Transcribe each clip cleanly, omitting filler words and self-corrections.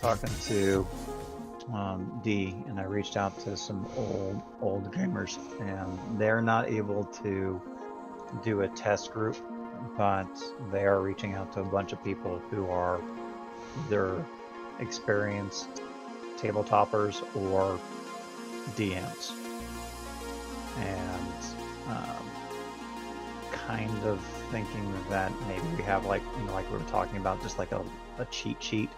talking to D, and I reached out to some old gamers, and they're not able to do a test group, but they are reaching out to a bunch of people who are either experienced tabletoppers or DMs, and kind of thinking that maybe we have like like we were talking about, just like a cheat sheet.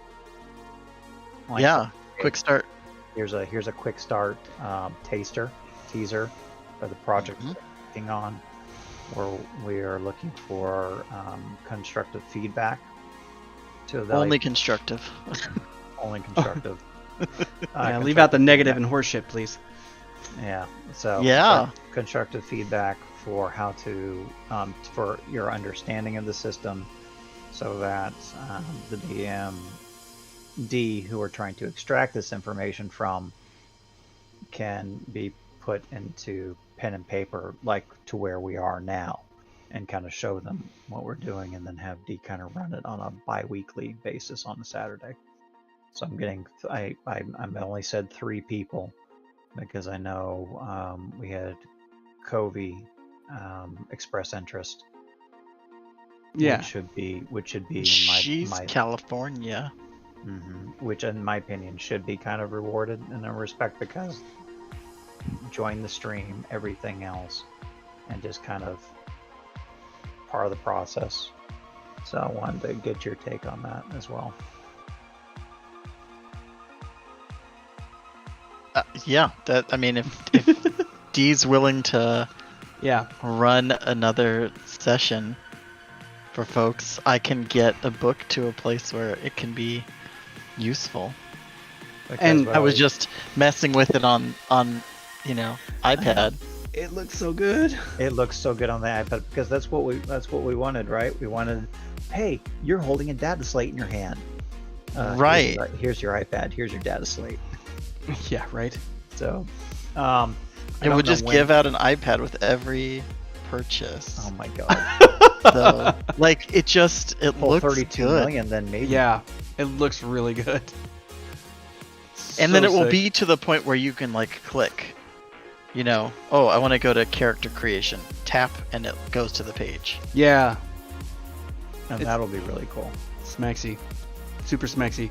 Like, yeah, quick start. Here's a quick start teaser for the project we're working on, where we are looking for constructive feedback to evaluate. Only constructive. Only constructive. Yeah, leave out the negative and horseshit, please. Yeah. So yeah, constructive feedback for how to for your understanding of the system, so that the D who are trying to extract this information from can be put into pen and paper, like to where we are now, and kind of show them what we're doing, and then have D kind of run it on a bi-weekly basis on a Saturday. So I'm getting, I only said 3 people because I know we had Covey express interest. Yeah, which should be she's my California. Which in my opinion should be kind of rewarded in a respect, because join the stream, everything else, and just kind of part of the process. So I wanted to get your take on that as well. Yeah, that, I mean, if D's willing to run another session for folks, I can get a book to a place where it can be useful. And I was just messing with it on iPad. it looks so good. It looks so good on the iPad, because that's what we wanted, right? We wanted, hey, you're holding a data slate in your hand. Right. Here's your iPad. Here's your data slate. Yeah, right. So, it would just give out an iPad with every purchase. Oh my god. So, like, it looks 32 good. million, then maybe. Yeah, it looks really good. And then it will be to the point where you can like click, oh, I want to go to character creation, tap, and it goes to the page. Yeah, And that'll be really cool. Smexy, super smexy.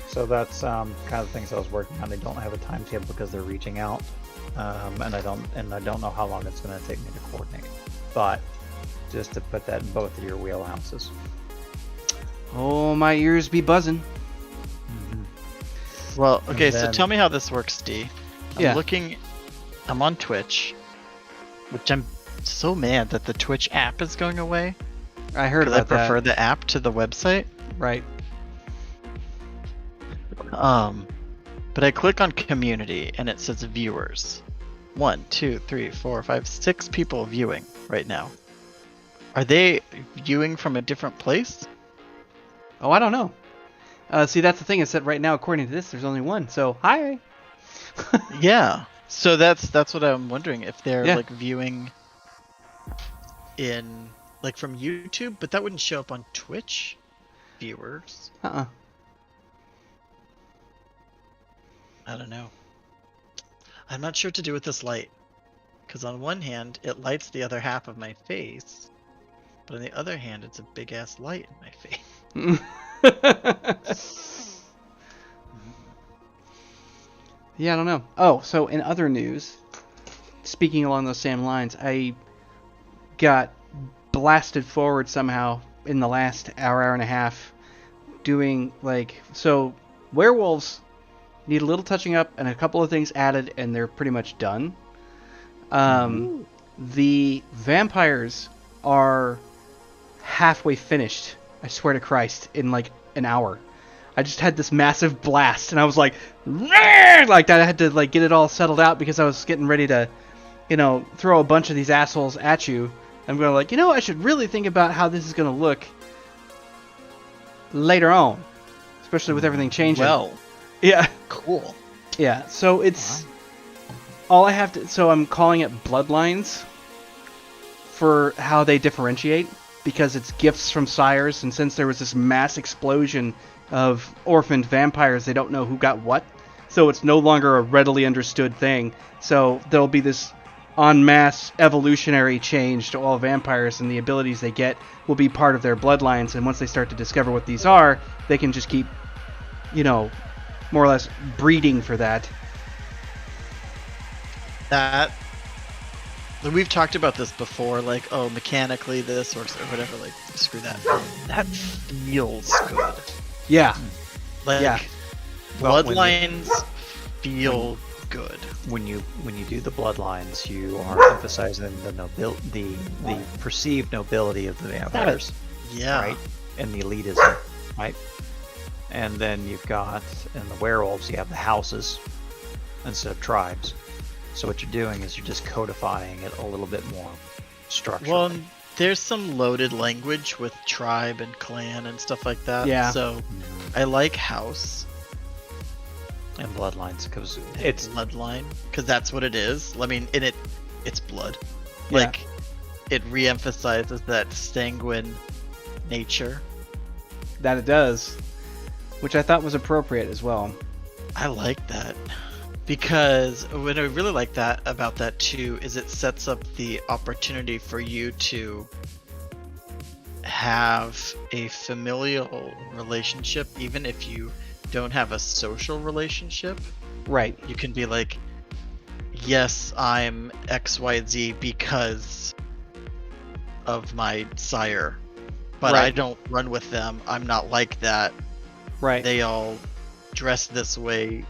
So that's kind of things I was working on. I don't have a timetable because they're reaching out, and I don't know how long it's going to take me to coordinate. But just to put that in both of your wheelhouses. Oh, my ears be buzzing. Well, okay, so tell me how this works, D. Yeah. I'm on Twitch, which I'm so mad that the Twitch app is going away. I heard about that. I prefer the app to the website. Right. But I click on community and it says viewers. 1, 2, 3, 4, 5, 6 people viewing right now. Are they viewing from a different place? Oh, I don't know. See, that's the thing, is that right now, according to this, there's only one. So, hi. Yeah. So that's what I'm wondering, if they're like viewing in like from YouTube, but that wouldn't show up on Twitch viewers. I don't know. I'm not sure what to do with this light, because on one hand it lights the other half of my face, but on the other hand it's a big ass light in my face. Yeah, I don't know. Oh, so in other news, speaking along those same lines, I got blasted forward somehow in the last hour and a half doing so werewolves need a little touching up and a couple of things added, and they're pretty much done. The vampires are halfway finished, I swear to Christ, in like an hour. I just had this massive blast, and I was like that. I had to get it all settled out because I was getting ready to, throw a bunch of these assholes at you. I'm going I should really think about how this is going to look later on, especially with everything changing. Well, yeah, cool. Yeah, so it's all I have to. So I'm calling it bloodlines for how they differentiate, because it's gifts from sires, and since there was this mass explosion of orphaned vampires. They don't know who got what, so it's no longer a readily understood thing. So there'll be this en masse evolutionary change to all vampires, and the abilities they get will be part of their bloodlines. And once they start to discover what these are, they can just keep, more or less breeding for that. That we've talked about this before, like, oh, mechanically this or whatever, like, screw that. That feels good. Yeah. Like, yeah. bloodlines feel good. When you do the bloodlines, you are emphasizing the perceived nobility of the vampires. Yeah. Right? And the elitism, right? And then you've got, in the werewolves, you have the houses instead of tribes. So what you're doing is you're just codifying it a little bit more structurally. Well, there's some loaded language with tribe and clan and stuff like that. Yeah. So I like house and bloodlines because it's bloodline, because that's what it is. I mean, in it's blood. Yeah. Like, it re-emphasizes that sanguine nature. That it does, which I thought was appropriate as well. I like that. Because what I really like that about that too is it sets up the opportunity for you to have a familial relationship, even if you don't have a social relationship. Right. You can be like, yes, I'm XYZ because of my sire, but right. I don't run with them. I'm not like that. Right. They all dress this way,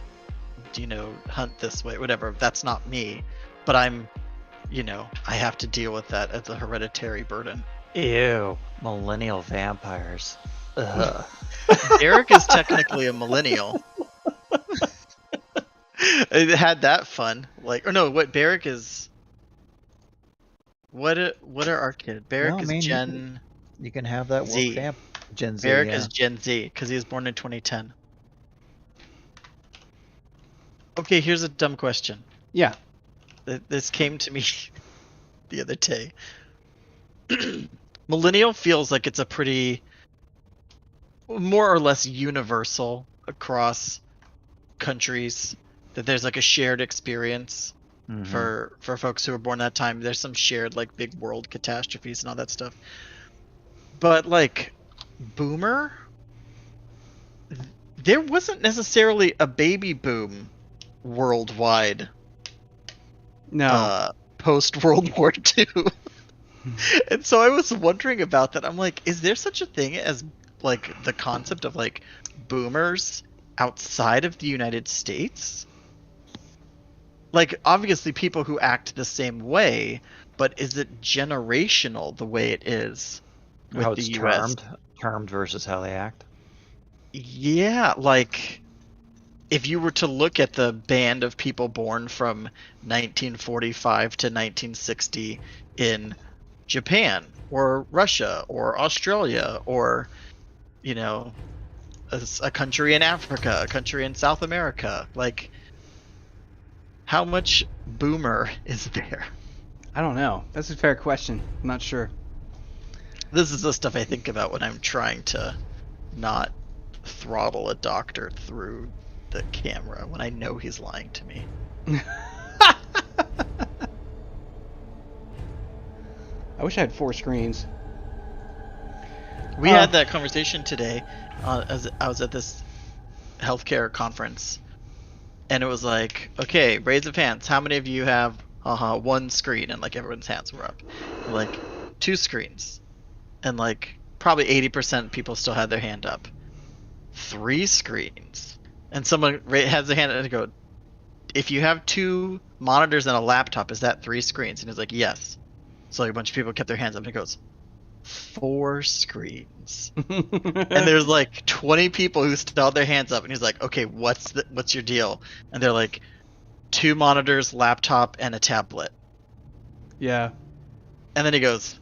hunt this way, whatever. That's not me, but I'm, I have to deal with that as a hereditary burden. Ew, millennial vampires. Ugh. Eric is technically a millennial. It had that fun. Like, or no, what Barrick is? What are our kids? Barrick is Gen. You can have that Z. Gen Z. Barrick is Gen Z because he was born in 2010. Okay, here's a dumb question. Yeah. This came to me the other day. Millennial feels like it's a pretty, more or less universal across countries, that there's like a shared experience for folks who were born that time. There's some shared like big world catastrophes and all that stuff. But like boomer, there wasn't necessarily a baby boom worldwide. No. Post World War II. And so I was wondering about that. I'm like, is there such a thing as like the concept of like boomers outside of the United States? Like, obviously people who act the same way, but is it generational the way it is with how the it's US? termed versus how they act? Yeah, like if you were to look at the band of people born from 1945 to 1960 in Japan or Russia or Australia or, a country in Africa, a country in South America, like, how much boomer is there? I don't know. That's a fair question. I'm not sure. This is the stuff I think about when I'm trying to not throttle a doctor through the camera when I know he's lying to me. I wish I had 4 screens. We had that conversation today as I was at this healthcare conference, and it was like, okay, raise of hands. How many of you have one screen? And like everyone's hands were up. Like 2 screens, and like probably 80% people still had their hand up. 3 screens, and someone has their hand and they go, if you have 2 monitors and a laptop, is that 3 screens? And he's like, yes. So like a bunch of people kept their hands up, and he goes, 4 screens. And there's like 20 people who still had their hands up, and he's like, okay, what's your deal? And they're like, 2 monitors, laptop, and a tablet. Yeah. And then he goes,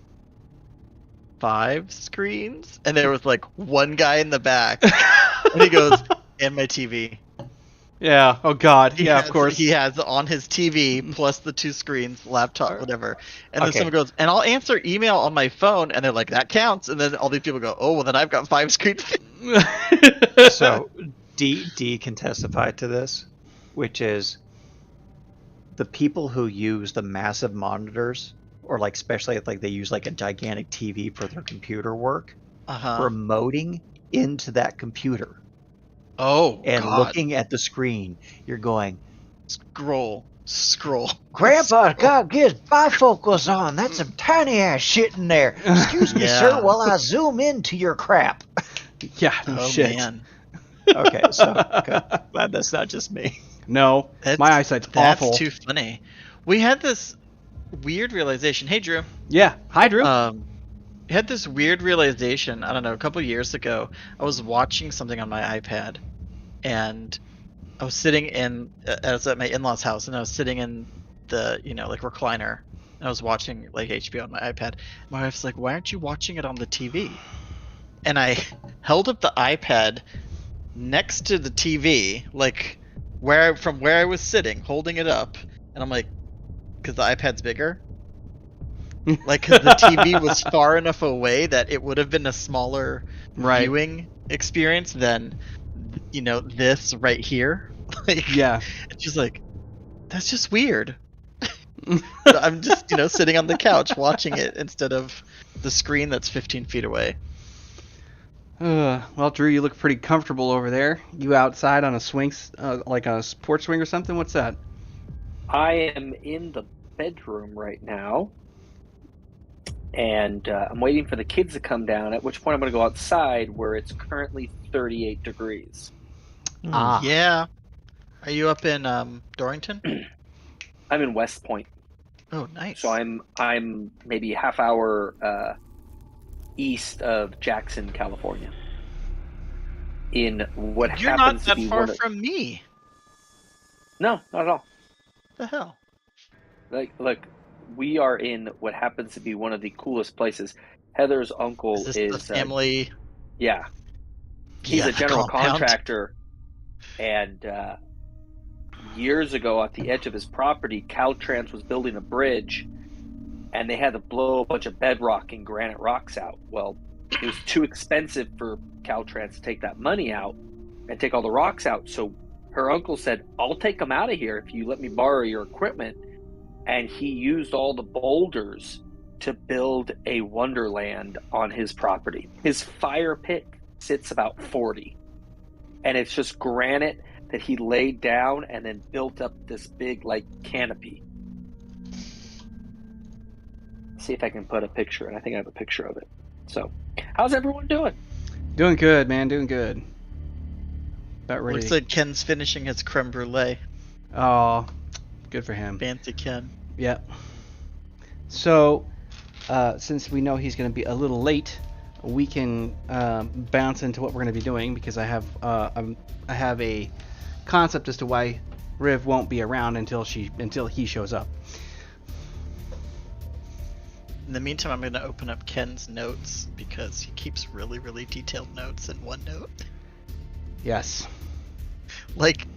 5 screens? And there was like one guy in the back, and he goes, and my TV. Yeah. Oh God. Yeah. Of course. He has on his TV plus the 2 screens, laptop, whatever. And then Okay. someone goes, and I'll answer email on my phone, and they're like, that counts. And then all these people go, oh, well, then I've got 5 screens. So D can testify to this, which is the people who use the massive monitors, or like especially if like they use like a gigantic TV for their computer work, remoting into that computer. Oh, and God. looking at the screen, you're going, scroll. Grandpa, God, get bifocals on. That's some tiny ass shit in there. Excuse me, sir, while I zoom into your crap. Yeah, no shit. Man. Okay, so glad that's not just me. No, my eyesight's awful. That's too funny. We had this weird realization. Hey, Drew. Yeah. Hi, Drew. We had this weird realization, I don't know, a couple years ago. I was watching something on my iPad, and I was sitting I was at my in-laws' house, and I was sitting in the, like recliner, and I was watching like HBO on my iPad. My wife's like, why aren't you watching it on the TV? And I held up the iPad next to the TV, like from where I was sitting, holding it up, and I'm like, because the iPad's bigger. Like, because the TV was far enough away that it would have been a smaller viewing experience than, this right here. Like, yeah. It's just like, that's just weird. I'm just, sitting on the couch watching it instead of the screen that's 15 feet away. Well, Drew, you look pretty comfortable over there. You outside on a swing, like a porch swing or something? What's that? I am in the bedroom right now. And I'm waiting for the kids to come down, at which point I'm going to go outside where it's currently 38 degrees. Yeah. Are you up in Dorrington? I'm in West Point. Oh, nice. So I'm maybe a half hour east of Jackson, California. In what You're happens not to be that far from me. No, not at all. The hell? Look, we are in what happens to be one of the coolest places. Heather's uncle is the family. Yeah, he's a general contractor, and years ago at the edge of his property, Caltrans was building a bridge, and they had to blow a bunch of bedrock and granite rocks out. Well, it was too expensive for Caltrans to take that money out and take all the rocks out. So her uncle said, I'll take them out of here if you let me borrow your equipment. And he used all the boulders to build a wonderland on his property. His fire pit sits about 40. And it's just granite that he laid down and then built up this big, canopy. See if I can put a picture, and I think I have a picture of it. So, how's everyone doing? Doing good, man. Doing good. About ready. Looks like Ken's finishing his creme brulee. Oh, good for him. Fancy Ken. Yep. So, since we know he's going to be a little late, we can bounce into what we're going to be doing, because I have a concept as to why Riv won't be around until he shows up. In the meantime, I'm going to open up Ken's notes, because he keeps really, really detailed notes in OneNote. Yes. Like,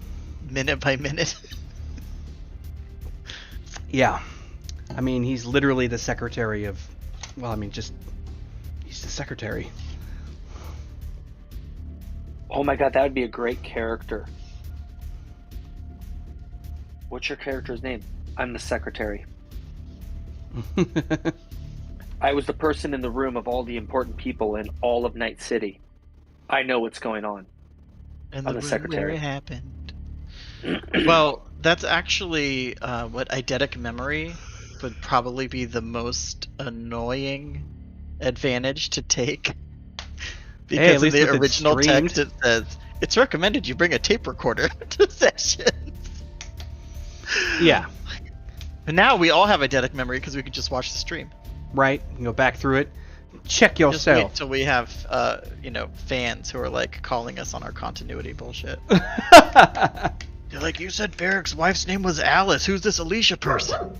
minute by minute. Yeah. I mean, he's literally the secretary of... Well, I mean, he's the secretary. Oh my god, that would be a great character. What's your character's name? I'm the secretary. I was the person in the room of all the important people in all of Night City. I know what's going on. And I'm the secretary. Where it happened. Well, that's actually what eidetic memory would probably be the most annoying advantage to take. Because in the original text it says, it's recommended you bring a tape recorder to sessions. Yeah. But now we all have eidetic memory because we can just watch the stream. Right. You can go back through it. Check yourself. Just wait till we have, fans who are calling us on our continuity bullshit. They're like, you said Varric's wife's name was Alice. Who's this Alicia person?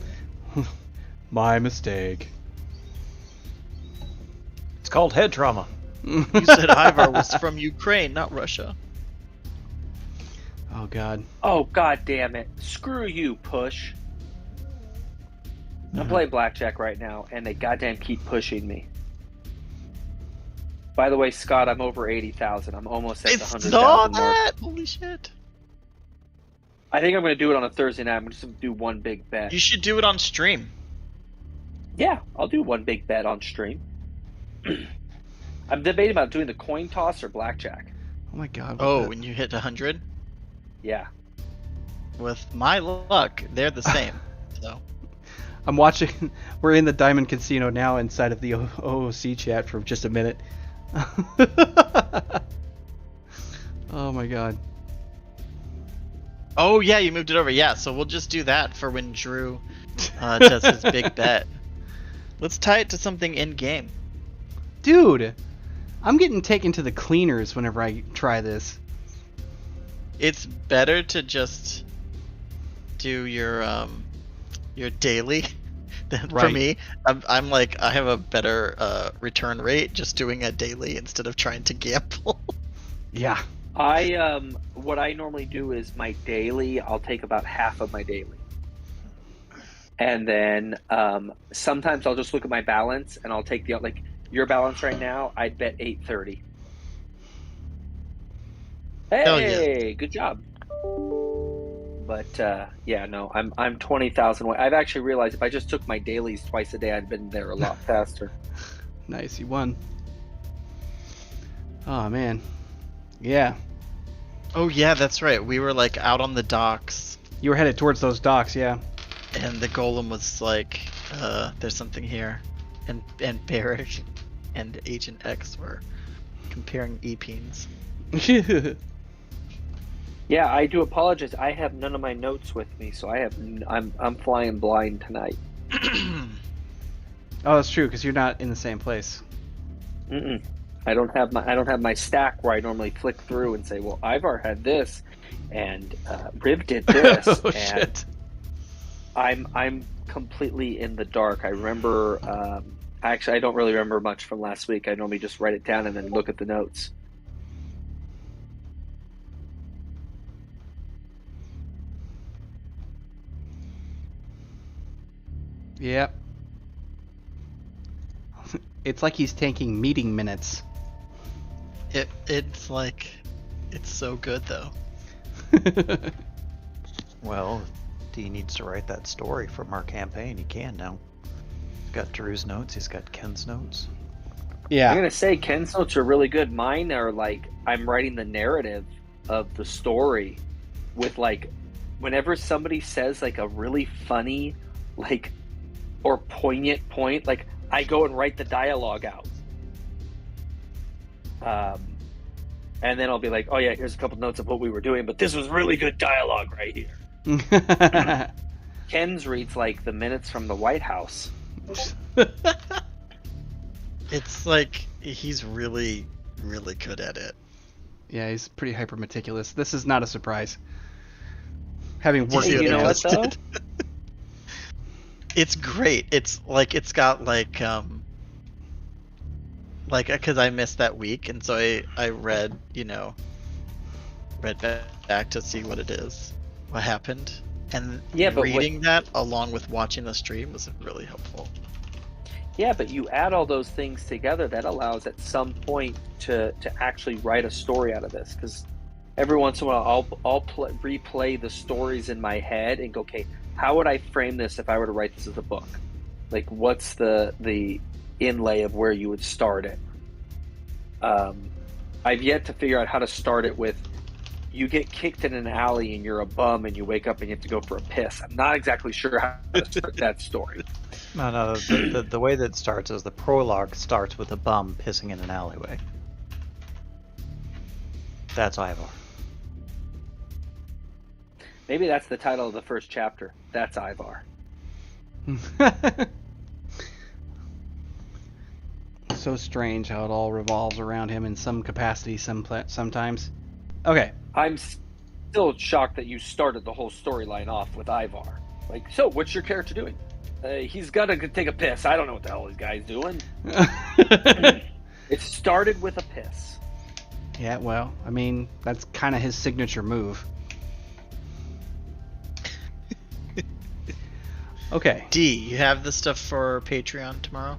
My mistake. It's called head trauma. You said Ivar was from Ukraine, not Russia. Oh God. Oh God damn it! Screw you, push. I'm playing blackjack right now, and they goddamn keep pushing me. By the way, Scott, I'm over 80,000. I'm almost at the 100,000 mark. Holy shit! I think I'm going to do it on a Thursday night. I'm just going to do one big bet. You should do it on stream. Yeah, I'll do one big bet on stream. I'm debating about doing the coin toss or blackjack. Oh my God. Oh, when you hit 100? Yeah. With my luck, they're the same. So I'm watching. We're in the Diamond Casino now inside of the OOC chat for just a minute. Oh my God. Oh yeah, you moved it over. Yeah, so we'll just do that for when Drew does his big bet. Let's tie it to something in game. Dude, I'm getting taken to the cleaners whenever I try this. It's better to just do your daily than for me. I'm like, I have a better return rate just doing a daily instead of trying to gamble. Yeah. What I normally do is my daily, I'll take about half of my daily. And then sometimes I'll just look at my balance and I'll take like your balance right now, I'd bet 830. Hey, good job. But yeah, no, I'm 20,000 away. I've actually realized if I just took my dailies twice a day, I'd been there a lot faster. Nice, you won. Oh man. Yeah. Oh yeah, that's right. We were like out on the docks. You were headed towards those docks, yeah. And the golem was like, there's something here. And Barrick and Agent X were comparing e-peens. Yeah, I do apologize. I have none of my notes with me, so I'm flying blind tonight. Oh, that's true, because you're not in the same place. Mm-mm. I don't have my stack where I normally flick through and say, well, Ivar had this, and Riv did this, Oh, and shit. I'm completely in the dark. I remember, actually, I don't really remember much from last week. I normally just write it down and then look at the notes. Yep. It's like he's taking meeting minutes. It's like, it's so good though. Well, D needs to write that story from our campaign. He can now. He's got Drew's notes. He's got Ken's notes. Yeah. I'm gonna say Ken's notes are really good. Mine are like I'm writing the narrative of the story with like whenever somebody says like a really funny like or poignant point, like I go and write the dialogue out. And then I'll be like, oh yeah, here's a couple notes of what we were doing, but this was really good dialogue right here. Ken's reads like the minutes from the White House. It's like he's really, really good at it. Yeah, he's pretty hyper meticulous. This is not a surprise. Having worked Hey, with you know him. what though? It's great. It's like it's got like because I missed that week, and so I read back to see what it is, what happened, and Yeah, but reading that along with watching the stream was really helpful. Yeah, but you add all those things together, that allows at some point to actually write a story out of this. Because every once in a while, I'll replay the stories in my head and go, okay, how would I frame this if I were to write this as a book? Like, what's the inlay of where you would start it? I've yet to figure out how to start it with, you get kicked in an alley and you're a bum and you wake up and you have to go for a piss. I'm not exactly sure how to start that story. No, the way that it starts is the prologue starts with a bum pissing in an alleyway. That's Ivar. Maybe that's the title of the first chapter. That's Ivar. So strange how it all revolves around him in some capacity sometimes. Okay. I'm still shocked that you started the whole storyline off with Ivar. Like, so what's your character doing? He's got to take a piss. I don't know what the hell this guy's doing. It started with a piss. Yeah, well, I mean, that's kind of his signature move. Okay. D, you have the stuff for Patreon tomorrow?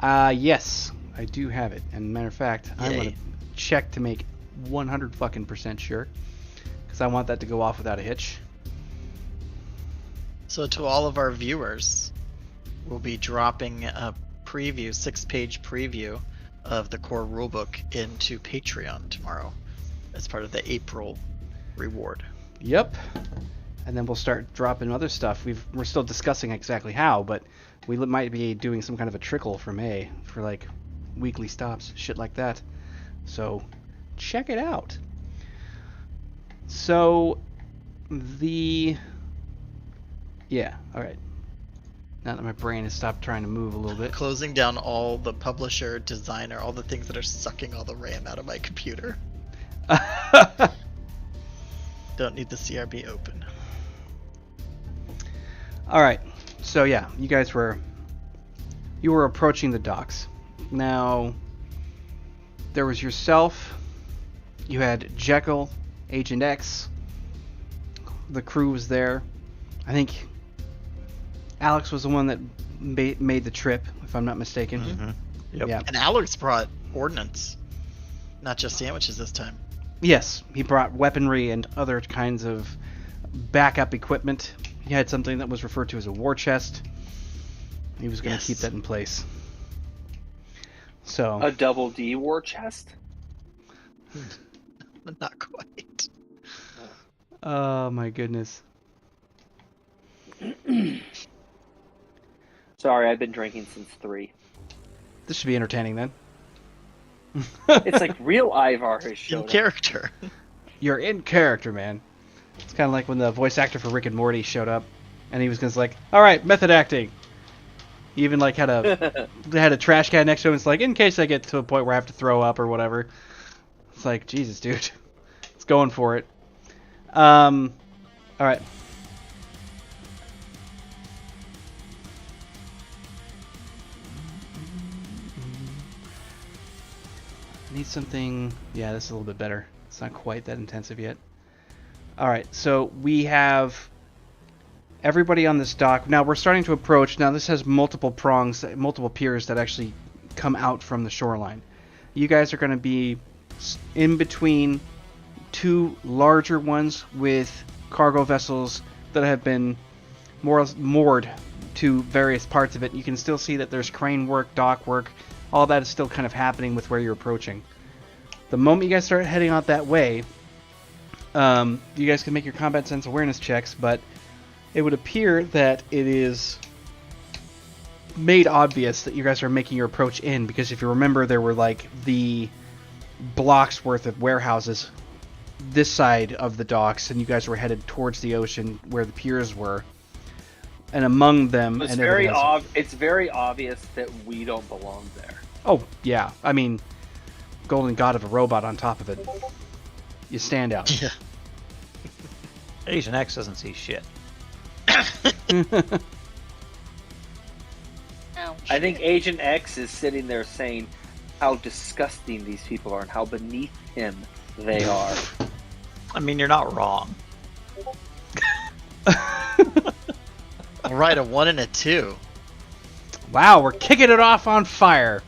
Yes, I do have it. And matter of fact, I'm Yay. gonna check to make 100% sure, because I want that to go off without a hitch. So to all of our viewers, we'll be dropping a preview, 6-page preview of the core rulebook into Patreon tomorrow as part of the April reward. Yep. And then we'll start dropping other stuff. We're still discussing exactly how, but we might be doing some kind of a trickle for May for like weekly stops, shit like that. So check it out. So yeah, all right. Now that my brain has stopped trying to move a little bit. Closing down all the publisher, designer, all the things that are sucking all the RAM out of my computer. Don't need the CRB open. All right. So yeah, you were approaching the docks. Now there was yourself. You had Jekyll, Agent X. The crew was there. I think Alex was the one that made the trip, if I'm not mistaken. Mm-hmm. Yep. Yeah. And Alex brought ordnance, not just sandwiches this time. Yes, he brought weaponry and other kinds of backup equipment. He had something that was referred to as a war chest. He was going to keep that in place. So A double D war chest? Not quite. oh my goodness. Sorry, I've been drinking since 3. This should be entertaining then. It's like real Ivar has showed In up. character. You're in character, man. It's kind of like when the voice actor for Rick and Morty showed up, and he was just like, "All right, method acting." He even like had a trash can next to him. It's like, in case I get to a point where I have to throw up or whatever. It's like, Jesus, dude, it's going for it. All right. I need something. Yeah, this is a little bit better. It's not quite that intensive yet. Alright, so we have everybody on this dock. Now we're starting to approach. Now this has multiple prongs, multiple piers that actually come out from the shoreline. You guys are going to be in between 2 larger ones with cargo vessels that have been more or less moored to various parts of it. You can still see that there's crane work, dock work. All that is still kind of happening with where you're approaching. The moment you guys start heading out that way, you guys can make your combat sense awareness checks, but it would appear that it is made obvious that you guys are making your approach in, because if you remember, there were like the blocks worth of warehouses this side of the docks, and you guys were headed towards the ocean where the piers were. And among them, It's and very it's very obvious that we don't belong there. Oh yeah, I mean, golden god of a robot on top of it. You stand out. Yeah. Agent X doesn't see shit. I think Agent X is sitting there saying how disgusting these people are and how beneath him they are. I mean, you're not wrong. All right, a 1 and a 2. Wow, we're kicking it off on fire.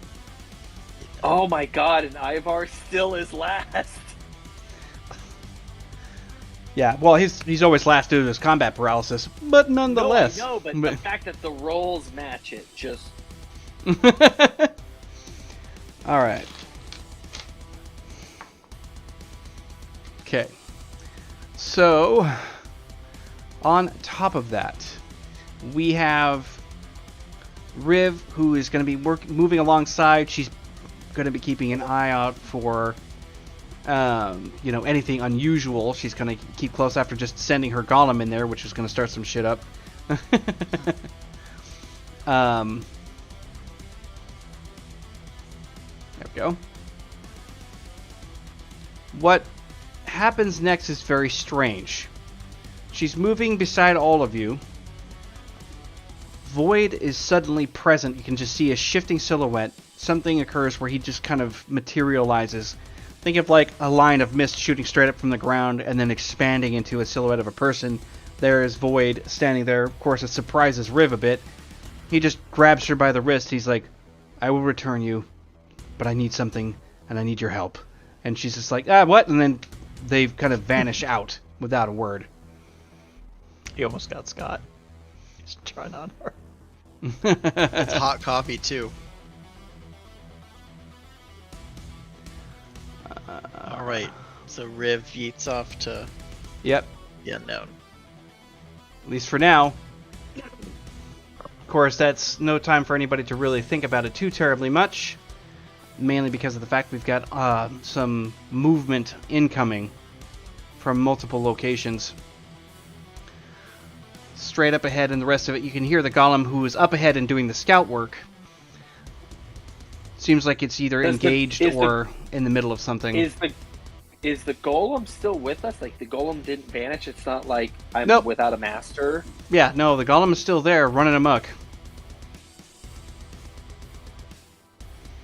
Oh my god, and Ivar still is last. Yeah, well, he's always last due to his combat paralysis, but nonetheless. No, I know, but the fact that the rolls match it just... All right. Okay. So, on top of that, we have Riv, who is going to be moving alongside. She's going to be keeping an eye out for, anything unusual. She's going to keep close after just sending her golem in there, which is going to start some shit up. There we go. What happens next is very strange. She's moving beside all of you. Void is suddenly present. You can just see a shifting silhouette. Something occurs where he just kind of materializes. Think of like a line of mist shooting straight up from the ground and then expanding into a silhouette of a person There is Void standing there. Of course, it surprises Riv a bit. He just grabs her by the wrist. He's like, I will return you, but I need something, and I need your help. And she's just like, what? And then they kind of vanish out without a word. He almost got Scott. He's trying on her. It's hot coffee, too. Alright, so Riv yeets off to Yep. the unknown. At least for now. Of course, that's no time for anybody to really think about it too terribly much. Mainly because of the fact we've got some movement incoming from multiple locations. Straight up ahead, and the rest of it, you can hear the golem who is up ahead and doing the scout work. Seems like it's either engaged or in the middle of something. Is the golem still with us? Like, the golem didn't vanish? It's not like I'm without a master? Yeah, no, the golem is still there, running amok.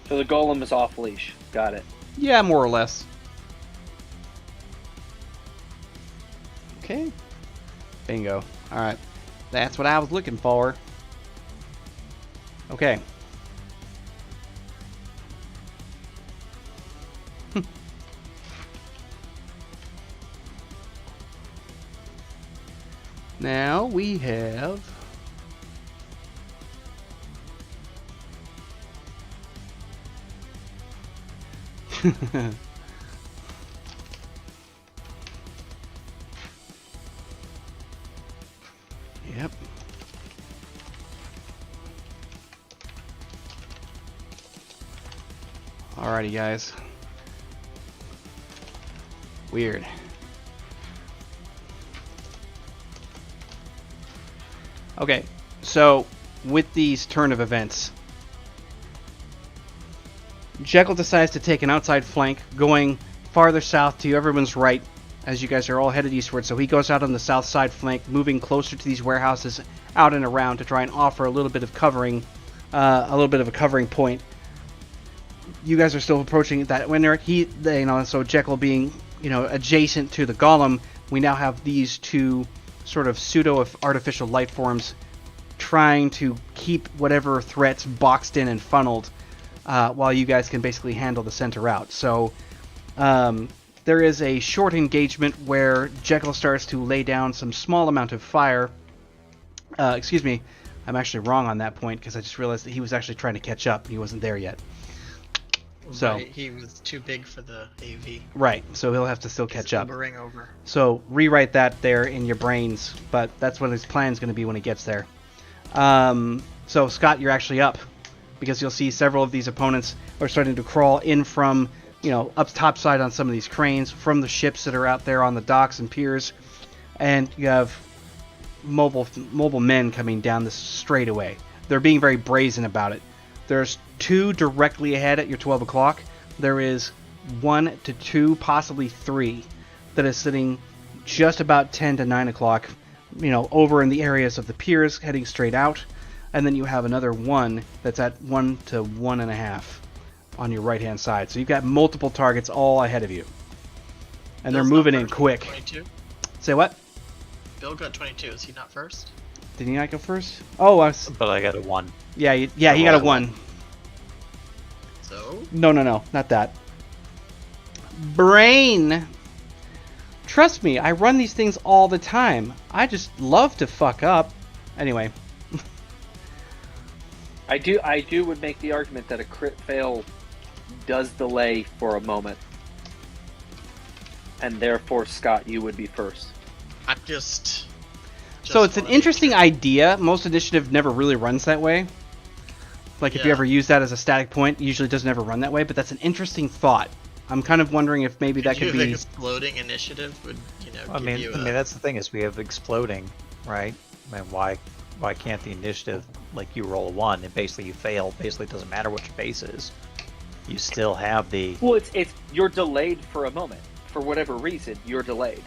So the golem is off leash. Got it. Yeah, more or less. Okay. Bingo. Alright. That's what I was looking for. Okay. Now we have... Yep. Alrighty, guys. Weird. Okay, so with these turn of events, Jekyll decides to take an outside flank, going farther south to everyone's right, as you guys are all headed eastward. So he goes out on the south side flank, moving closer to these warehouses, out and around, to try and offer a little bit of covering, a covering point. You guys are still approaching that when so Jekyll being, adjacent to the golem, we now have these two sort of pseudo-artificial life forms trying to keep whatever threats boxed in and funneled, while you guys can basically handle the center out. So there is a short engagement where Jekyll starts to lay down some small amount of fire. Excuse me, I'm actually wrong on that point because I just realized that he was actually trying to catch up. He wasn't there yet. So right, he was too big for the AV. Right, so he'll have to still catch up. Over. So rewrite that there in your brains, but that's what his plan's going to be when he gets there. So Scott, you're actually up, because you'll see several of these opponents are starting to crawl in from, up top side on some of these cranes, from the ships that are out there on the docks and piers, and you have mobile men coming down this straightaway. They're being very brazen about it. There's two directly ahead at your 12 o'clock. There is 1 to 2, possibly 3, that is sitting just about 10 to 9 o'clock, over in the areas of the piers, heading straight out. And then you have another one that's at 1 to 1.5 on your right-hand side. So you've got multiple targets all ahead of you. And they're moving in quick. 22? Say what? Bill got 22. Is he not first? Did he not go first? Oh, but I got a 1. Yeah, he got a 1. So? No, not that. Brain! Trust me, I run these things all the time. I just love to fuck up. Anyway. I would make the argument that a crit fail does delay for a moment. And therefore, Scott, you would be first. I'm just so it's an interesting idea. Most initiative never really runs that way. Like, if you ever use that as a static point, it usually doesn't ever run that way, but that's an interesting thought. I'm kind of wondering if maybe that could be... exploding initiative would, I mean, that's the thing, is we have exploding, right? I mean, why can't the initiative, like, you roll a 1 and basically you fail, basically it doesn't matter what your base is. You still have the... Well, it's you're delayed for a moment. For whatever reason, you're delayed.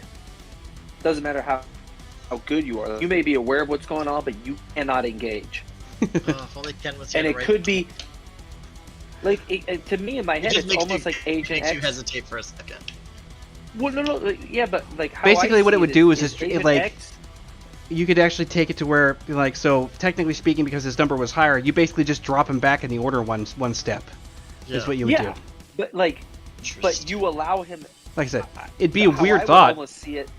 Doesn't matter how good you are. You may be aware of what's going on, but you cannot engage. If only Ken was here. And it could be... Like, to me, in my head, it's almost like Agent X. Makes you hesitate for a second. Well, no, yeah, but like how basically what it would do is just Agent like X you could actually take it to where, like, so technically speaking, because his number was higher, you basically just drop him back in the order one step. Yeah. Is what you would do. But you allow him. Like I said, it'd be a weird I thought. would almost see it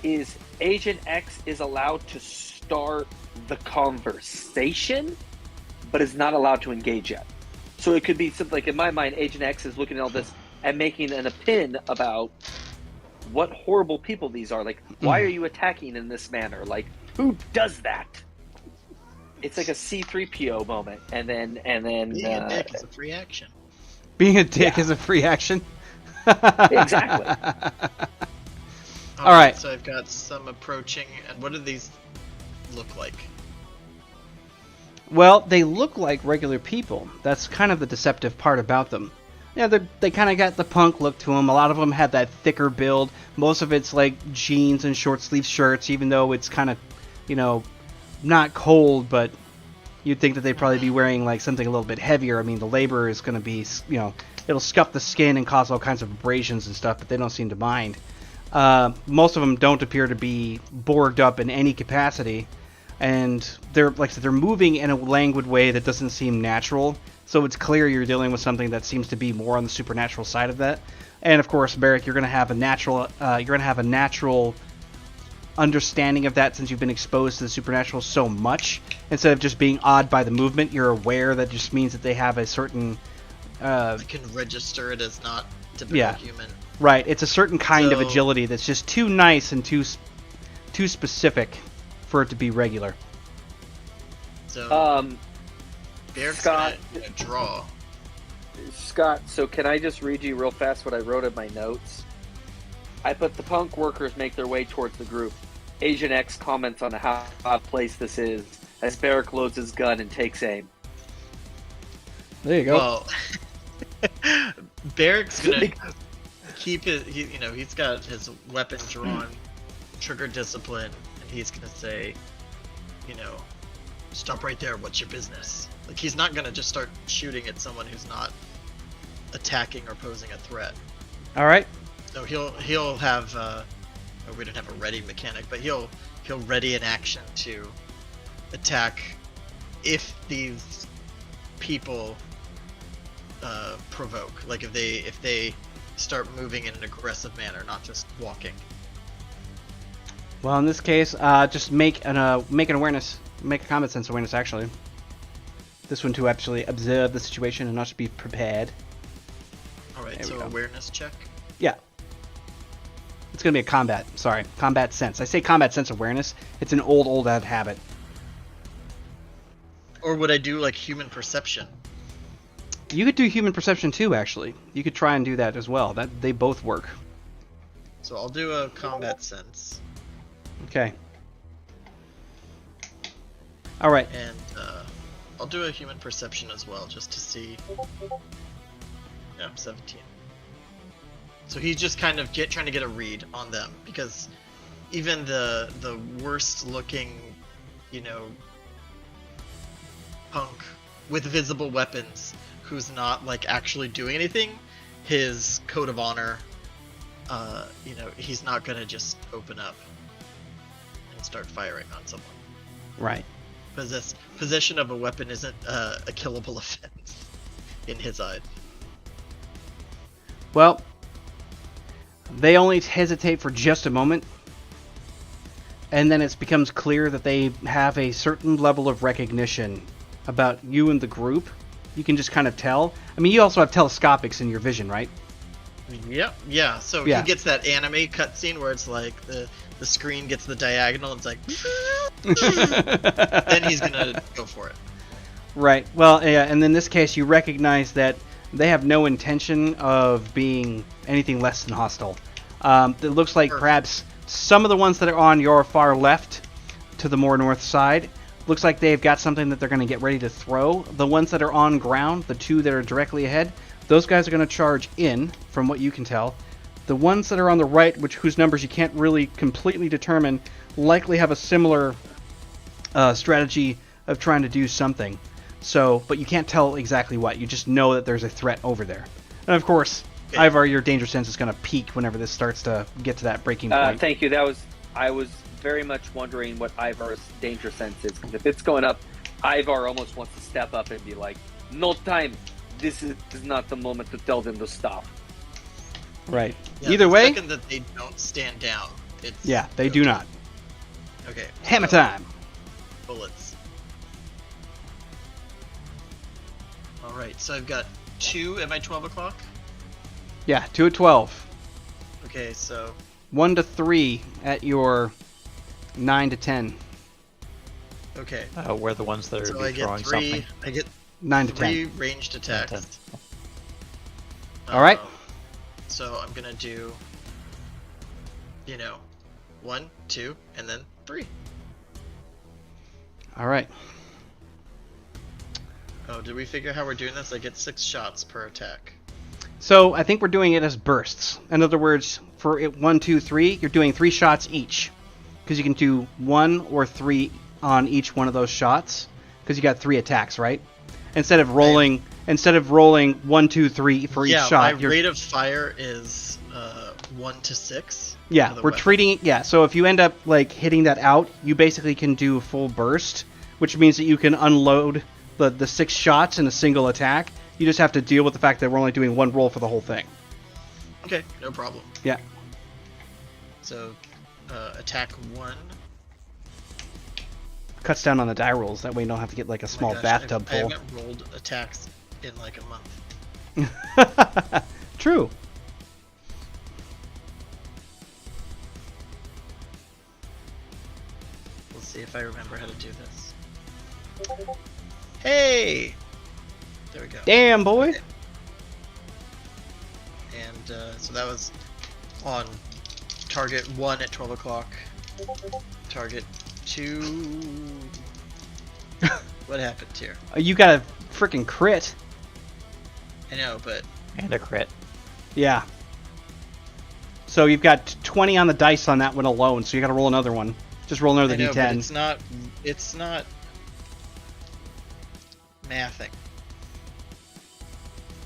is Agent X is allowed to start the conversation, but is not allowed to engage yet. So it could be something like, in my mind, Agent X is looking at all this and making an opinion about what horrible people these are. Like, why are you attacking in this manner? Like, who does that? It's like a C-3PO moment, and then being a dick is a free action. Being a dick is a free action. Exactly. All right. So I've got some approaching, and what do these look like? Well, they look like regular people. That's kind of the deceptive part about them. Yeah, they kind of got the punk look to them. A lot of them have that thicker build. Most of it's like jeans and short sleeve shirts, even though it's kind of, not cold, but you'd think that they'd probably be wearing like something a little bit heavier. I mean, the labor is going to be, it'll scuff the skin and cause all kinds of abrasions and stuff, but they don't seem to mind. Most of them don't appear to be borged up in any capacity, and they're, like I said, they're moving in a languid way that doesn't seem natural. So it's clear you're dealing with something that seems to be more on the supernatural side of that. And of course, Barrick, you're going to have a natural understanding of that since you've been exposed to the supernatural so much. Instead of just being awed by the movement, you're aware that just means that they have a certain. I can register it as not typical human. Right, it's a certain kind of agility that's just too nice and too specific for it to be regular. So, Barrett's gonna draw. Scott, so can I just read you real fast what I wrote in my notes? I put the punk workers make their way towards the group. Agent X comments on how odd place this is as Barrick loads his gun and takes aim. There you go. Well, Barrick's gonna keep he's got his weapon drawn, trigger discipline, and he's gonna say, stop right there, what's your business? Like, he's not gonna just start shooting at someone who's not attacking or posing a threat. All right. So he'll have we don't have a ready mechanic, but he'll ready an action to attack if these people provoke. Like if they start moving in an aggressive manner, not just walking. Well, in this case, just make an awareness, make a common sense awareness. Actually, this one to actually observe the situation and not just be prepared. All right, so awareness check. Yeah. It's going to be a combat sense. I say combat sense awareness. It's an old habit. Or would I do like human perception? You could do human perception too, actually. You could try and do that as well. They both work. So I'll do a combat sense. Okay. All right. And I'll do a human perception as well, just to see. Yeah, 17. So he's just kind of trying to get a read on them, because even the worst looking, punk with visible weapons who's not like actually doing anything, his code of honor, he's not gonna just open up and start firing on someone. Right. Possession of a weapon isn't a killable offense in his eyes. Well, they only hesitate for just a moment, and then it becomes clear that they have a certain level of recognition about you and the group. You can just kind of tell. I mean, you also have telescopics in your vision, right? Yep. Yeah. So he gets that anime cutscene where it's like the screen gets the diagonal and it's like then he's gonna go for it. Right. Well, yeah, and in this case you recognize that they have no intention of being anything less than hostile. It looks like perhaps some of the ones that are on your far left to the more north side, looks like they've got something that they're going to get ready to throw. The ones that are on ground, the two that are directly ahead, those guys are going to charge in, from what you can tell. The ones that are on the right, whose numbers you can't really completely determine, likely have a similar strategy of trying to do something. So, but you can't tell exactly what. You just know that there's a threat over there. And of course, Ivar, your danger sense is going to peak whenever this starts to get to that breaking point. Thank you. I was very much wondering what Ivar's danger sense is, because if it's going up, Ivar almost wants to step up and be like, "No time. This is not the moment to tell them to stop." Right. Yeah, Either the way. second that they don't stand down, it's they do not. Okay. Hammer time. Bullets. All right. So I've got 2 at my 12 o'clock. Yeah, 2 at 12. Okay, so 1 to 3 at your 9 to 10. okay. We're the ones that are So I get throwing 3. something. I get 9 to 3 10. ranged attacks. 10. All right. So I'm gonna do, 1, 2, and then 3. All right. Oh, did we figure how we're doing this? I get 6 shots per attack. So I think we're doing it as bursts. In other words, for 1, 2, 3, you're doing 3 shots each, because you can do 1 or 3 on each one of those shots, because you got 3 attacks, right? Instead of rolling 1, 2, 3 for each shot. My rate of fire is 1 to 6. Yeah, for the we're weapon. treating it. Yeah, so if you end up like hitting that out, you basically can do a full burst, which means that you can unload the 6 shots in a single attack. You just have to deal with the fact that we're only doing 1 roll for the whole thing. Okay, no problem. Yeah. So, attack 1. Cuts down on the die rolls. That way you don't have to get like a small bathtub I full. haven't rolled attacks in like a month. True. Let's see if I remember how to do this. Hey! There we go. Damn, boy. Okay. And so that was on target 1 at 12 o'clock. Target 2. What happened here? You got a freaking crit. I know, but And a crit. Yeah. So you've got 20 on the dice on that one alone, so you got to roll another one. Just roll another I know, d10. but it's not mathing.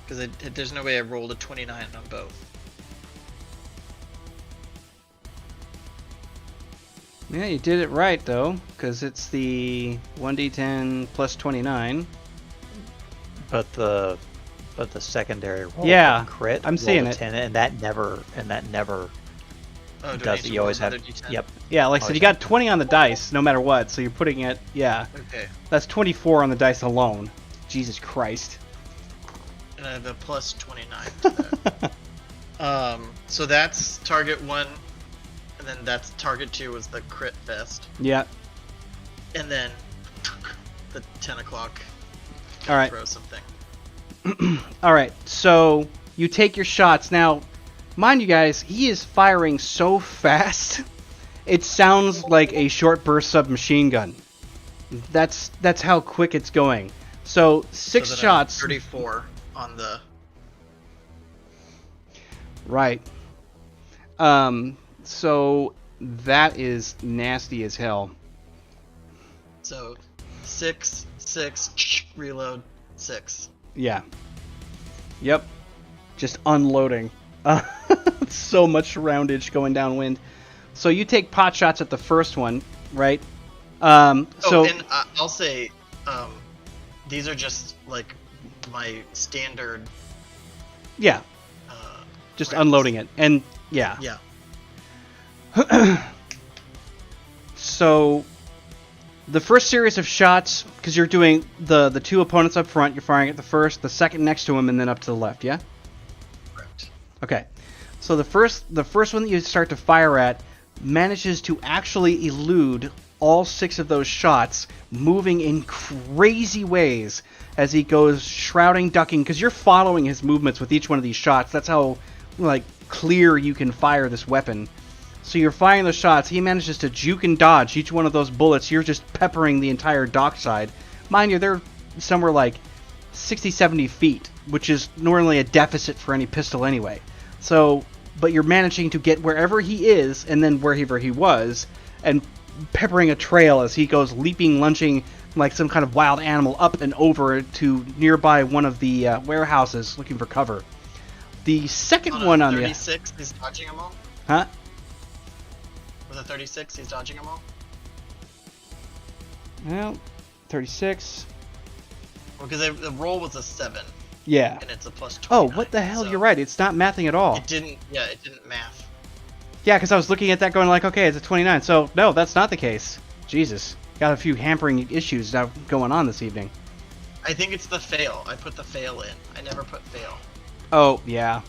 Because there's no way I rolled a 29 on both. Yeah, you did it right though, because it's the 1d10 plus 29. But the secondary roll Yeah, for crit. I'm rolled seeing a it. 10, and that never Oh, do I does need it. to You roll always have. another D10? Yep. Yeah, like I said, Always you got 20 on the dice no matter what, so you're putting it, yeah. Okay. That's 24 on the dice alone. Jesus Christ. And I have a plus 29 to that. So that's target 1, and then that's target 2 was the crit fest. Yeah. And then the 10 o'clock All right. throw something. All right. So you take your shots. Now, mind you guys, he is firing so fast. It sounds like a short burst submachine gun. That's how quick it's going. So 6 So then shots. 34 on the. Right. So that is nasty as hell. So 6, 6, reload, 6. Yeah. Yep. Just unloading. So much roundage going downwind. So you take pot shots at the first one, right? And I'll say, these are just like my standard. Yeah. Just rounds. unloading it, and yeah. Yeah. So the first series of shots, because you're doing the 2 opponents up front, you're firing at the first, the second next to him, and then up to the left. Yeah. Correct. Okay. So the first one that you start to fire at manages to actually elude all 6 of those shots, moving in crazy ways as he goes shrouding, ducking, because you're following his movements with each one of these shots. That's how clear you can fire this weapon. So you're firing those shots. He manages to juke and dodge each one of those bullets. You're just peppering the entire dockside. Mind you, they're somewhere like 60, 70 feet, which is normally a deficit for any pistol anyway. So, but you're managing to get wherever he is, and then wherever he was, and peppering a trail as he goes leaping, lunging like some kind of wild animal up and over to nearby one of the warehouses looking for cover. The second one on the... 36, he's dodging them all? Huh? Was it 36? He's dodging them all? Well, 36. Well, because the roll was a 7. Yeah. And it's a plus 29. Oh, what the hell? So You're right. It's not mathing at all. It didn't math. Yeah, because I was looking at that going like, okay, it's a 29. So, no, that's not the case. Jesus. Got a few hampering issues now going on this evening. I think it's the fail. I put the fail in. I never put fail. Oh, yeah.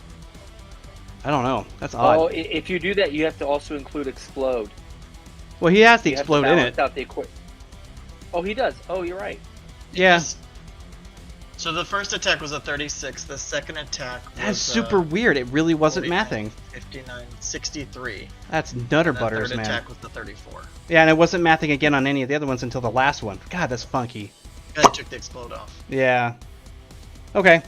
I don't know. That's odd. Oh, if you do that, you have to also include explode. Well, he has the You have to explode in balance it. out the Oh, he does. Oh, you're right. Yeah. So the first attack was a 36. The second attack was That's super weird. It really wasn't 49, mathing. 59, 63. That's nutter And the butters, third man. attack was the 34. Yeah, and it wasn't mathing again on any of the other ones until the last one. God, that's funky. I took the explode off. Yeah. Okay.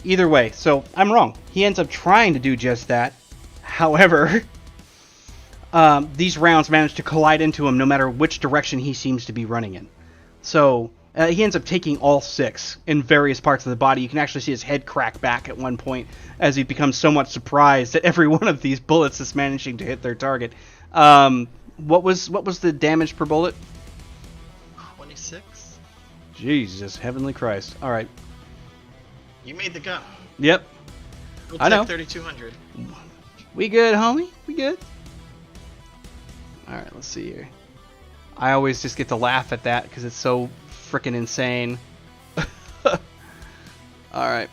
Either way, so I'm wrong. He ends up trying to do just that. However, these rounds manage to collide into him no matter which direction he seems to be running in. So he ends up taking all 6 in various parts of the body. You can actually see his head crack back at one point as he becomes somewhat surprised that every one of these bullets is managing to hit their target. What was the damage per bullet? 26. Jesus, heavenly Christ. All right. You made the gun. Yep. We'll I know. 3,200. We good, homie? We good? Alright, let's see here. I always just get to laugh at that because it's so freaking insane. Alright.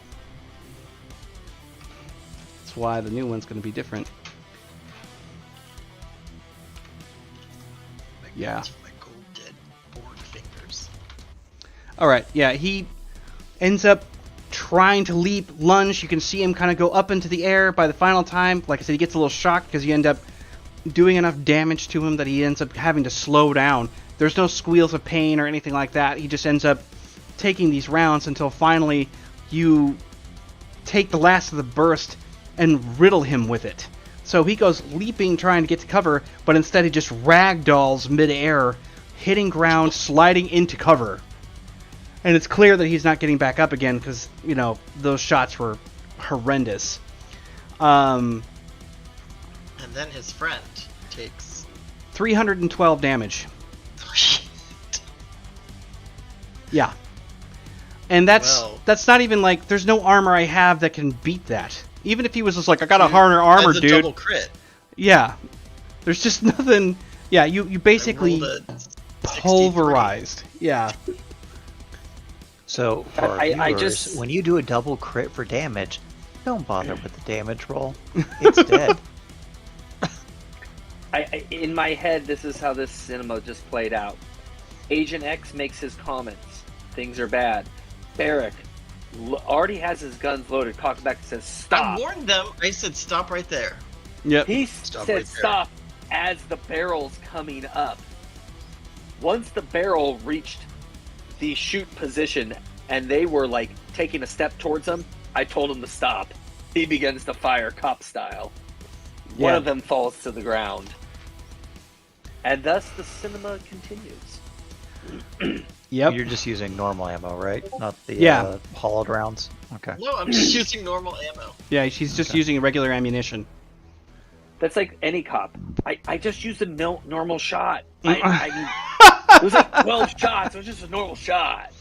That's why the new one's going to be different. Yeah. That's my cold dead board fingers. Alright, yeah, he ends up trying to leap, lunge. You can see him kind of go up into the air. By the final time, like I said, he gets a little shocked because you end up doing enough damage to him that he ends up having to slow down. There's no squeals of pain or anything like that. He just ends up taking these rounds until finally you take the last of the burst and riddle him with it. So he goes leaping, trying to get to cover, but instead he just ragdolls midair, hitting ground, sliding into cover. And it's clear that he's not getting back up again because, you know, those shots were horrendous. And then his friend takes 312 damage. Yeah. And that's not even like, there's no armor I have that can beat that. Even if he was just like, I got a harder armor, That's a dude. double crit. Yeah. There's just nothing. Yeah, you basically I rolled a 63. pulverized. Yeah. So for I viewers, just- when you do a double crit for damage, don't bother with the damage roll. It's dead. In my head, this is how this cinema just played out. Agent X makes his comments. Things are bad. Barrick already has his guns loaded. Cocks back and says, "Stop." I warned them. I said, stop right there. Yep. He Stop said, right there. "Stop," as the barrel's coming up. Once the barrel reached the shoot position and they were like taking a step towards him, I told him to stop. He begins to fire cop style. One Yeah. of them falls to the ground. And thus the cinema continues. Yep. You're just using normal ammo, right? Not the Yeah. hollowed rounds. Okay. No, I'm just using normal ammo. Yeah, she's just using regular ammunition. That's like any cop. I just used a normal shot. It was like 12 shots. It was just a normal shot.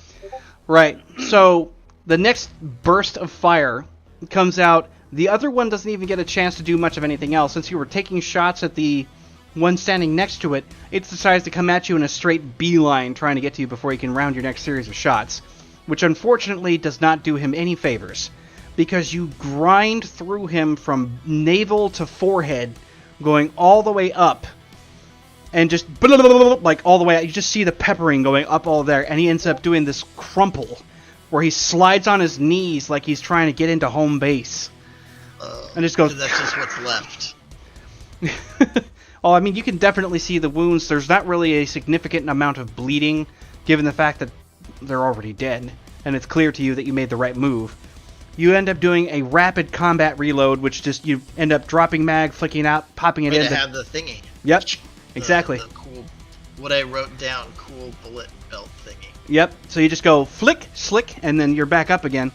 Right. So the next burst of fire comes out. The other one doesn't even get a chance to do much of anything else. Since you were taking shots at the one standing next to it, it decides to come at you in a straight beeline trying to get to you before you can round your next series of shots. Which unfortunately does not do him any favors. Because you grind through him from navel to forehead, going all the way up. And just like all the way out. You just see the peppering going up all there. And he ends up doing this crumple where he slides on his knees like he's trying to get into home base. And just goes... That's just what's left. Oh, I mean, you can definitely see the wounds. There's not really a significant amount of bleeding, given the fact that they're already dead. And it's clear to you that you made the right move. You end up doing a rapid combat reload, which just, you end up dropping mag, flicking out, popping it Way in. to have the thingy. Yep, exactly. The cool, what I wrote down, cool bullet belt thingy. Yep, so you just go flick, slick, and then you're back up again.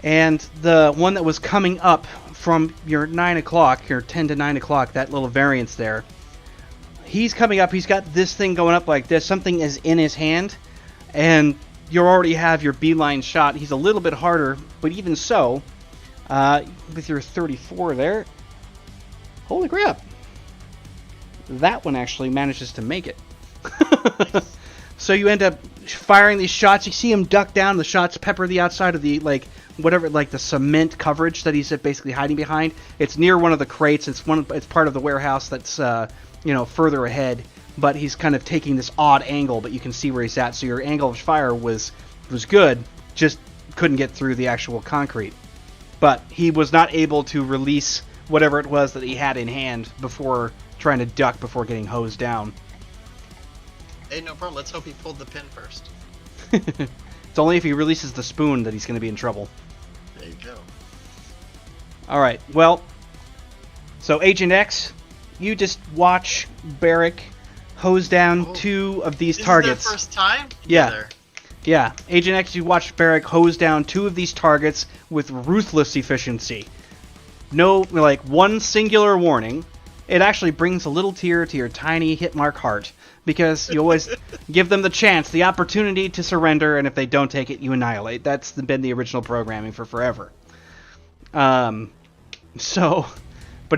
And the one that was coming up from your 9 o'clock, your 10 to 9 o'clock, that little variance there, he's coming up, he's got this thing going up like this, something is in his hand, and you already have your beeline shot. He's a little bit harder, but even so, with your 34 there, holy crap, that one actually manages to make it. So you end up firing these shots. You see him duck down. The shots pepper the outside of the, like, whatever, like the cement coverage that he's basically hiding behind. It's near one of the crates. It's part of the warehouse that's further ahead. But he's kind of taking this odd angle, but you can see where he's at. So your angle of fire was good, just couldn't get through the actual concrete. But he was not able to release whatever it was that he had in hand before trying to duck before getting hosed down. Hey, no problem. Let's hope he pulled the pin first. It's only if he releases the spoon that he's going to be in trouble. There you go. Alright, well, so Agent X, you just watch Barrick hose down 2 of these targets. Is their first time? Yeah. Agent X, you watch Barrick hose down 2 of these targets with ruthless efficiency. No, like, one singular warning. It actually brings a little tear to your tiny hit mark heart, because you always give them the chance, the opportunity to surrender, and if they don't take it, you annihilate. That's been the original programming for forever. But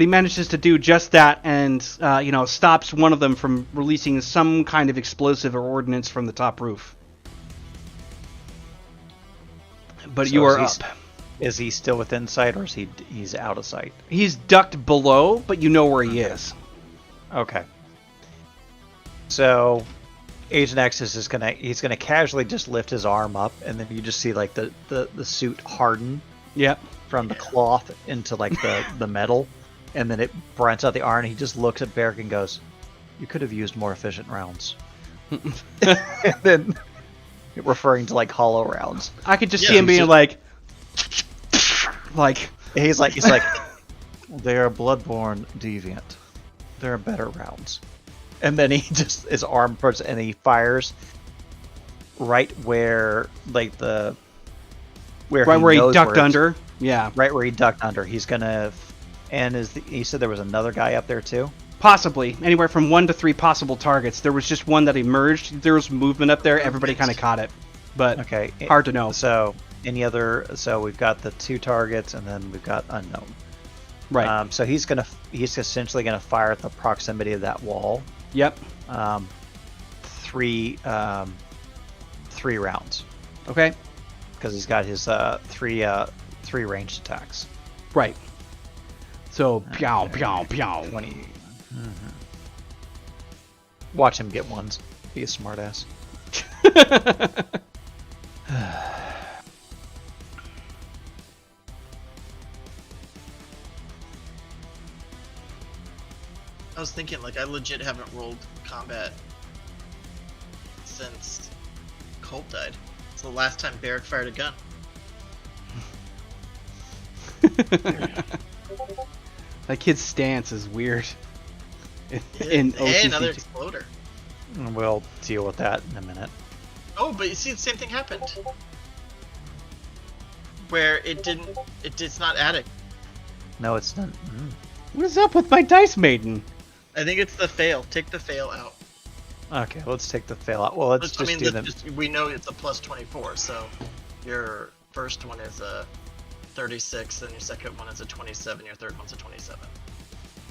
he manages to do just that, and stops one of them from releasing some kind of explosive or ordnance from the top roof. But so you are up. Is he still within sight, or is he's out of sight? He's ducked below, but you know where he is. Okay. So, Agent X is just he's gonna casually just lift his arm up, and then you just see like the suit harden. Yep. From the cloth into like the metal, and then it burns out the arm. And he just looks at Barrick and goes, "You could have used more efficient rounds." And then referring to like hollow rounds. I could just see him being like he's like they are bloodborne deviant. There are better rounds. And then he just his arm puts and he fires right where like where he ducked under. Yeah, right where he ducked under. He's gonna he said there was another guy up there too. Possibly anywhere from 1 to 3 possible targets. There was just one that emerged. There was movement up there. Everybody kind of caught it, but okay, hard to know. So so we've got the 2 targets, and then we've got unknown. Right. So he's essentially gonna fire at the proximity of that wall. Yep. 3 rounds. Okay. Because he's got his 3 ranged attacks. Right. So pow pow pow. 20. Mm-hmm. Watch him get ones. Be a smartass. I was thinking, like, I legit haven't rolled combat since Colt died. It's the last time Barrick fired a gun. That kid's stance is weird. In hey, another exploder. We'll deal with that in a minute. Oh, but you see, the same thing happened. Where it's not adding. No, it's not. What is up with my dice maiden? I think it's the fail. Take the fail out. Okay, let's take the fail out. Well, let's just do them. We know it's a plus 24, so your first one is a 36, and your second one is a 27, your third one's a 27.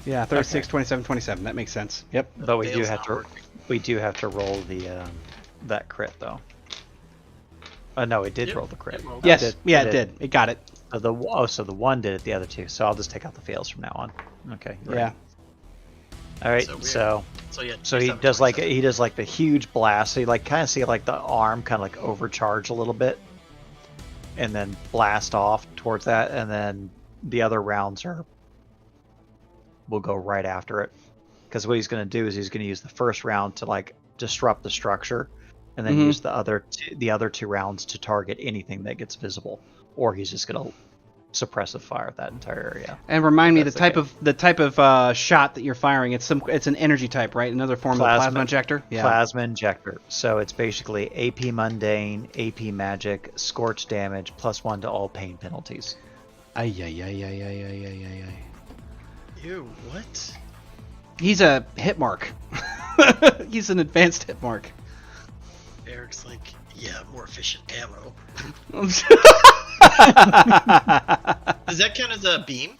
Yeah, 36, okay. 27, 27. That makes sense. Yep. But we do have to roll the that crit though. No, it did roll the crit. Yes, it did. It got it. So the 1 did it, the other 2. So I'll just take out the fails from now on. Okay. Yeah. All right. So he does like the huge blast. So you like kind of see like the arm kind of like overcharge a little bit, and then blast off towards that, and then the other rounds will go right after it. Because what he's going to do is he's going to use the first round to like disrupt the structure, and then use the other 2 rounds to target anything that gets visible, or he's just going to suppressive fire that entire area. And remind me the type of shot that you're firing. It's an energy type, right? Another form of plasma injector. Yeah. Plasma injector. So it's basically AP mundane, AP magic, scorch damage, +1 to all pain penalties. Ay, ay, ay, ay, ay, ay, ay, ay, ay. Ew, what? He's a hit mark. He's an advanced hit mark. Eric's like, yeah, more efficient ammo. Does that count as a beam?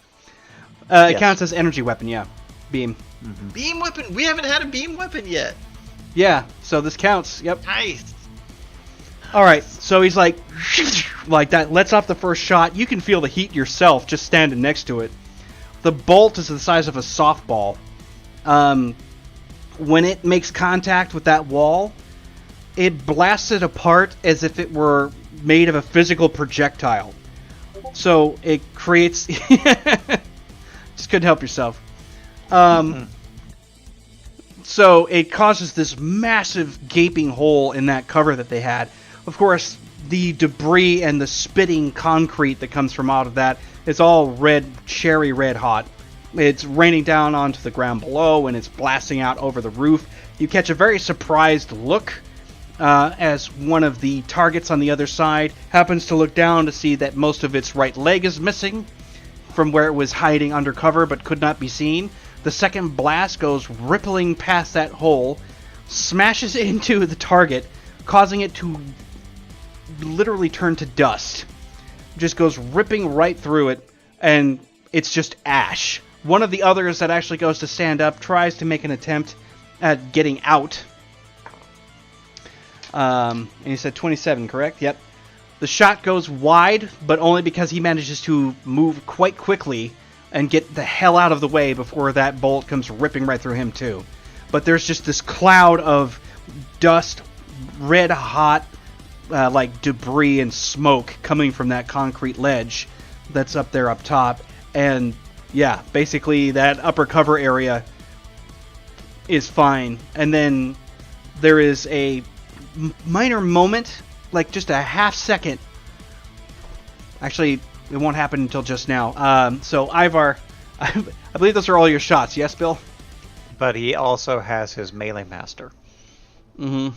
It counts as energy weapon, yeah. Beam. Mm-hmm. Beam weapon? We haven't had a beam weapon yet. Yeah, so this counts. Yep. Nice. Alright, so he's like that, lets off the first shot. You can feel the heat yourself just standing next to it. The bolt is the size of a softball. When it makes contact with that wall, it blasts it apart as if it were made of a physical projectile. So it creates... Just couldn't help yourself. So it causes this massive gaping hole in that cover that they had. Of course, the debris and the spitting concrete that comes from out of that is all red, cherry red hot. It's raining down onto the ground below, and it's blasting out over the roof. You catch a very surprised look as one of the targets on the other side happens to look down to see that most of its right leg is missing from where it was hiding under cover but could not be seen. The second blast goes rippling past that hole, smashes into the target, causing it to literally turn to dust. Just goes ripping right through it, and it's just ash. One of the others that actually goes to stand up tries to make an attempt at getting out. And he said 27, correct? Yep. The shot goes wide, but only because he manages to move quite quickly and get the hell out of the way before that bolt comes ripping right through him too. But there's just this cloud of dust, red hot, like debris and smoke coming from that concrete ledge that's up there up top. And yeah, basically that upper cover area is fine. And then there is a minor moment, like just a half second. Actually, it won't happen until just now. So Ivar, I believe those are all your shots. Yes, Bill? But he also has his melee master. Mm-hmm.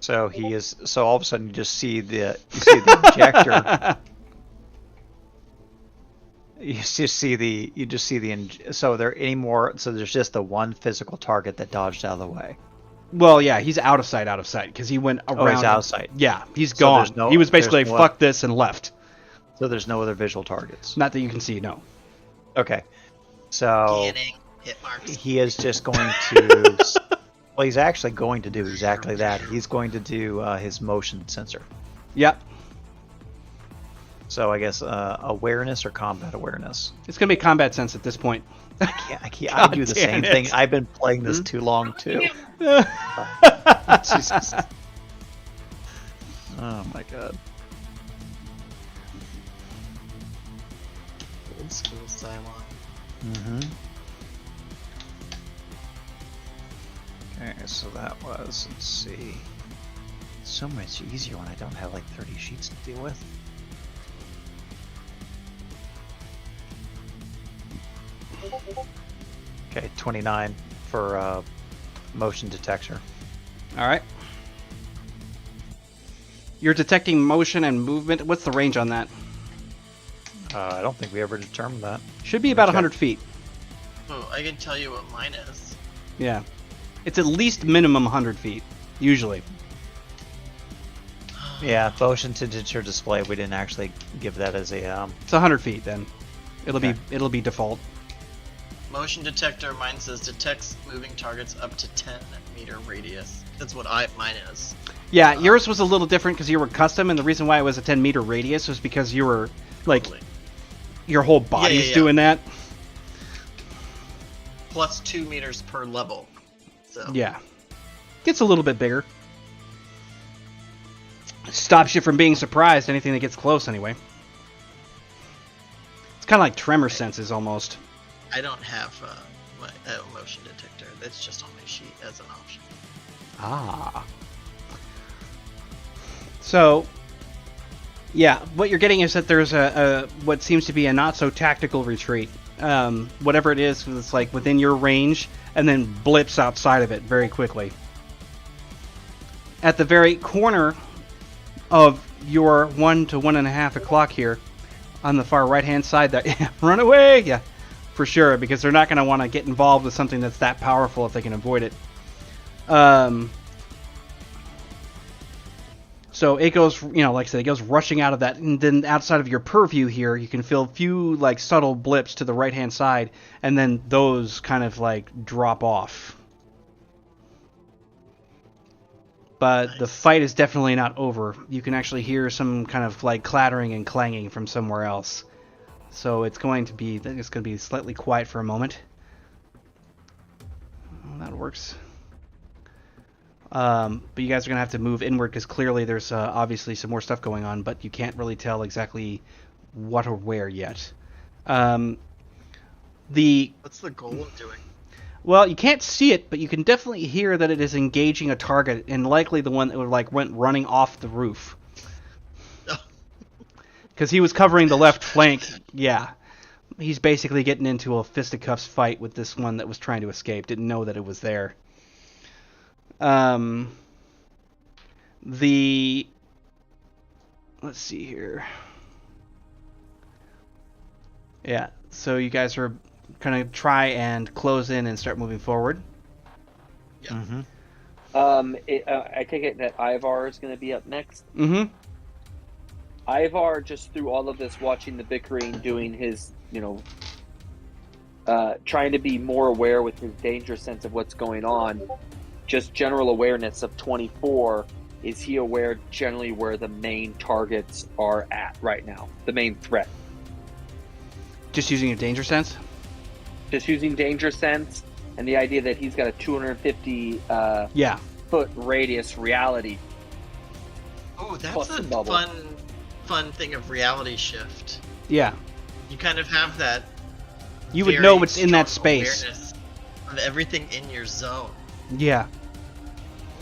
So he is. So all of a sudden, you just see the ejector. So there any more? So there's just the one physical target that dodged out of the way. Well, yeah, he's out of sight because he went around. Oh, he's out of sight. Yeah, he's gone. He was basically like, fuck this and left. So there's no other visual targets. Not that you can see, no. Okay. So Getting hit marks. He is just going to. Well, he's actually going to do exactly that. He's going to do his motion sensor. Yep. So I guess awareness or combat awareness. It's gonna be combat sense at this point. I can't. I do the same thing. I've been playing this too long too. Jesus. Oh my god. Old school Cylon. Mm-hmm. Okay, so that was, let's see. It's so much easier when I don't have like 30 sheets to deal with. Okay, 29 for motion detector. Alright. You're detecting motion and movement. What's the range on that? I don't think we ever determined that. Should be about 100 feet. Oh, I can tell you what mine is. Yeah. It's at least minimum 100 feet, usually. Yeah, motion detector display, we didn't actually give that as a... It's 100 feet then. Okay. It'll be default. Motion detector, mine says detects moving targets up to 10-meter radius. That's what mine is. Yeah, yours was a little different because you were custom, and the reason why it was a 10-meter radius was because you were, like, your whole body's doing that. Plus 2 meters per level. So. Yeah. Gets a little bit bigger. Stops you from being surprised, anything that gets close anyway. It's kind of like tremor senses almost. I don't have my motion detector. That's just on my sheet as an option. Ah. So, yeah, what you're getting is that there's a what seems to be a not so tactical retreat. Whatever it is, it's like within your range, and then blips outside of it very quickly. At the very corner of your 1 to 1.5 o'clock here, on the far right-hand side. That run away, yeah, for sure, because they're not going to want to get involved with something that's that powerful if they can avoid it. So it goes, like I said, it goes rushing out of that, and then outside of your purview here, you can feel a few like subtle blips to the right-hand side, and then those kind of like drop off. But nice. The fight is definitely not over. You can actually hear some kind of like clattering and clanging from somewhere else. So it's going to be slightly quiet for a moment. Well, that works. But you guys are going to have to move inward because clearly there's obviously some more stuff going on, but you can't really tell exactly what or where yet. What's the goal of doing? Well, you can't see it, but you can definitely hear that it is engaging a target, and likely the one that went running off the roof. Because he was covering the left flank. Yeah. He's basically getting into a fisticuffs fight with this one that was trying to escape. Didn't know that it was there. Let's see here. Yeah, so you guys are going to try and close in and start moving forward. Yeah. Mm-hmm. I take it that Ivar is going to be up next. Mm-hmm. Ivar, just through all of this, watching the bickering, doing his, trying to be more aware with his danger sense of what's going on. Just general awareness of 24, is he aware generally where the main targets are at right now? The main threat? Just using your danger sense? Just using danger sense and the idea that he's got a 250 foot radius reality. Oh, that's a fun thing of reality shift. Yeah. You kind of have that. You would know what's in that space. Awareness of everything in your zone. Yeah.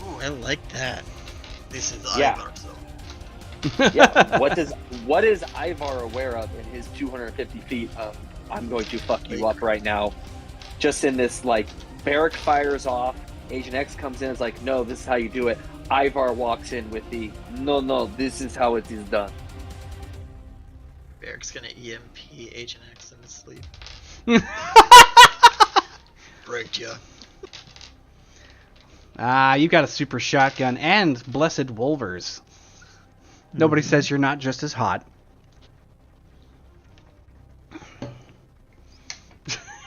Ooh, I like that. This is Ivar zone. Yeah. What is Ivar aware of in his 250 feet of I'm going to fuck you up right now? Just in this, like, Barrack fires off, Agent X comes in and is like, no, this is how you do it. Ivar walks in with the no, this is how it is done. Barrack's gonna EMP Agent X in his sleep. Break ya. You got a super shotgun and blessed wolvers. Nobody says you're not just as hot.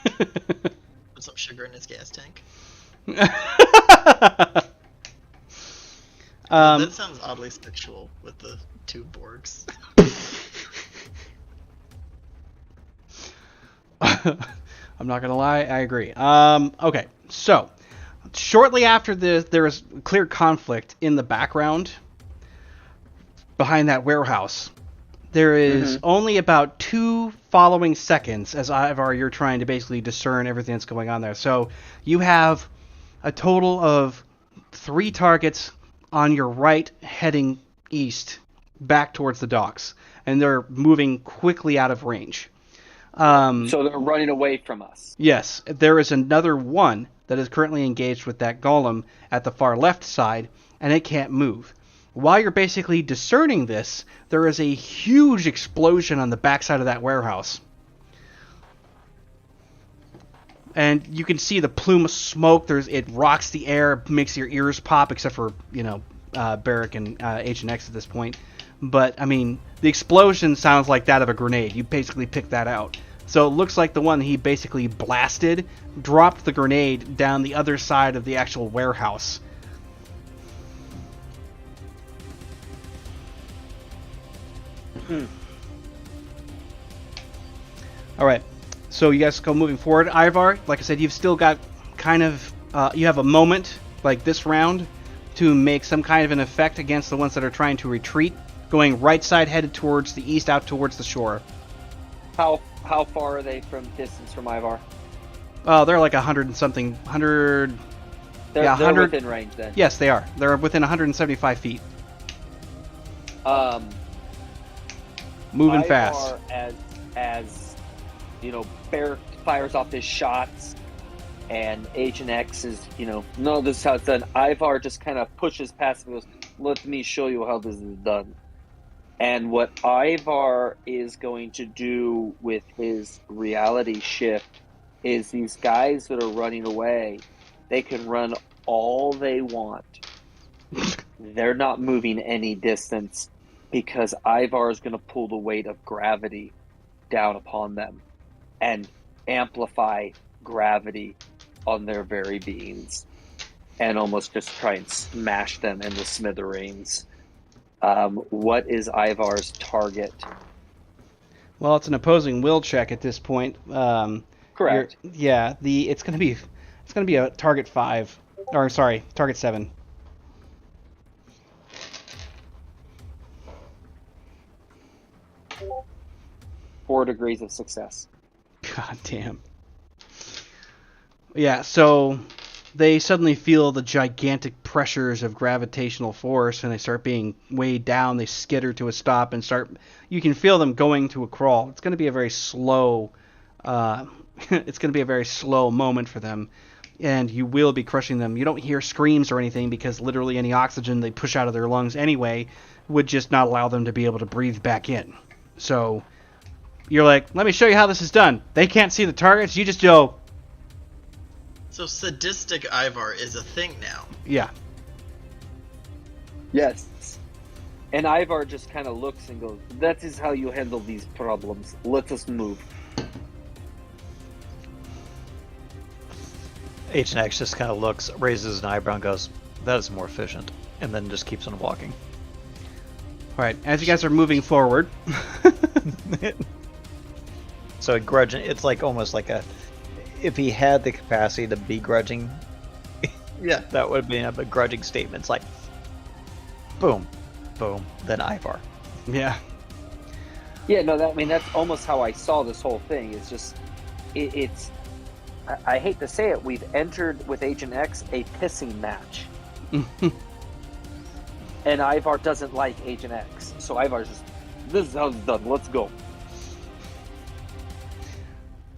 Put some sugar in his gas tank. That sounds oddly sexual with the two Borgs. I'm not gonna lie, I agree. Okay, so shortly after this, there is clear conflict in the background behind that warehouse. There is only about 2 following seconds as Ivar, you're trying to basically discern everything that's going on there. So you have a total of 3 targets on your right heading east back towards the docks, and they're moving quickly out of range. So they're running away from us. Yes, there is another one that is currently engaged with that golem at the far left side, and it can't move. While you're basically discerning this, there is a huge explosion on the backside of that warehouse. And you can see the plume of smoke. It rocks the air, makes your ears pop, except for, Barrack and Agent X at this point. But, I mean, the explosion sounds like that of a grenade. You basically picked that out. So it looks like the one he basically blasted dropped the grenade down the other side of the actual warehouse. All right, so you guys go moving forward. Ivar, like I said, you've still got kind of you have a moment like this round to make some kind of an effect against the ones that are trying to retreat, going right side headed towards the east, out towards the shore. How far are they from distance from Ivar? They're like 100 and something. 100. They're 100 within range then. Yes, they are. They're within 175 feet. Moving Ivar, fast. As Barrack fires off his shots, and Agent X is, no, this is how it's done. Ivar just kind of pushes past and goes, let me show you how this is done. And what Ivar is going to do with his reality shift is these guys that are running away, they can run all they want. They're not moving any distance because Ivar is going to pull the weight of gravity down upon them and amplify gravity on their very beings and almost just try and smash them into smithereens. What is Ivar's target? Well, it's an opposing will check at this point. Correct. It's gonna be a target 5, or sorry, target 7. Four degrees of success. God damn. Yeah, so they suddenly feel the gigantic pressures of gravitational force, and they start being weighed down. They skitter to a stop and start. You can feel them going to a crawl. It's going to be a very slow. It's going to be a very slow moment for them, and you will be crushing them. You don't hear screams or anything because literally any oxygen they push out of their lungs anyway would just not allow them to be able to breathe back in. So you're like, let me show you how this is done. They can't see the targets. You just go. So sadistic Ivar is a thing now. Yeah. Yes. And Ivar just kind of looks and goes, that is how you handle these problems. Let us move. Agent X just kind of looks, raises an eyebrow and goes, that is more efficient. And then just keeps on walking. All right, as you guys are moving forward. So it's like almost like if he had the capacity to be grudging, yeah, that would have been a begrudging statement. It's like, boom, boom, then Ivar. Yeah. Yeah, no, that's almost how I saw this whole thing. It's just, it's, I hate to say it, we've entered with Agent X a pissing match. And Ivar doesn't like Agent X. So Ivar's just, this is how it's done, let's go.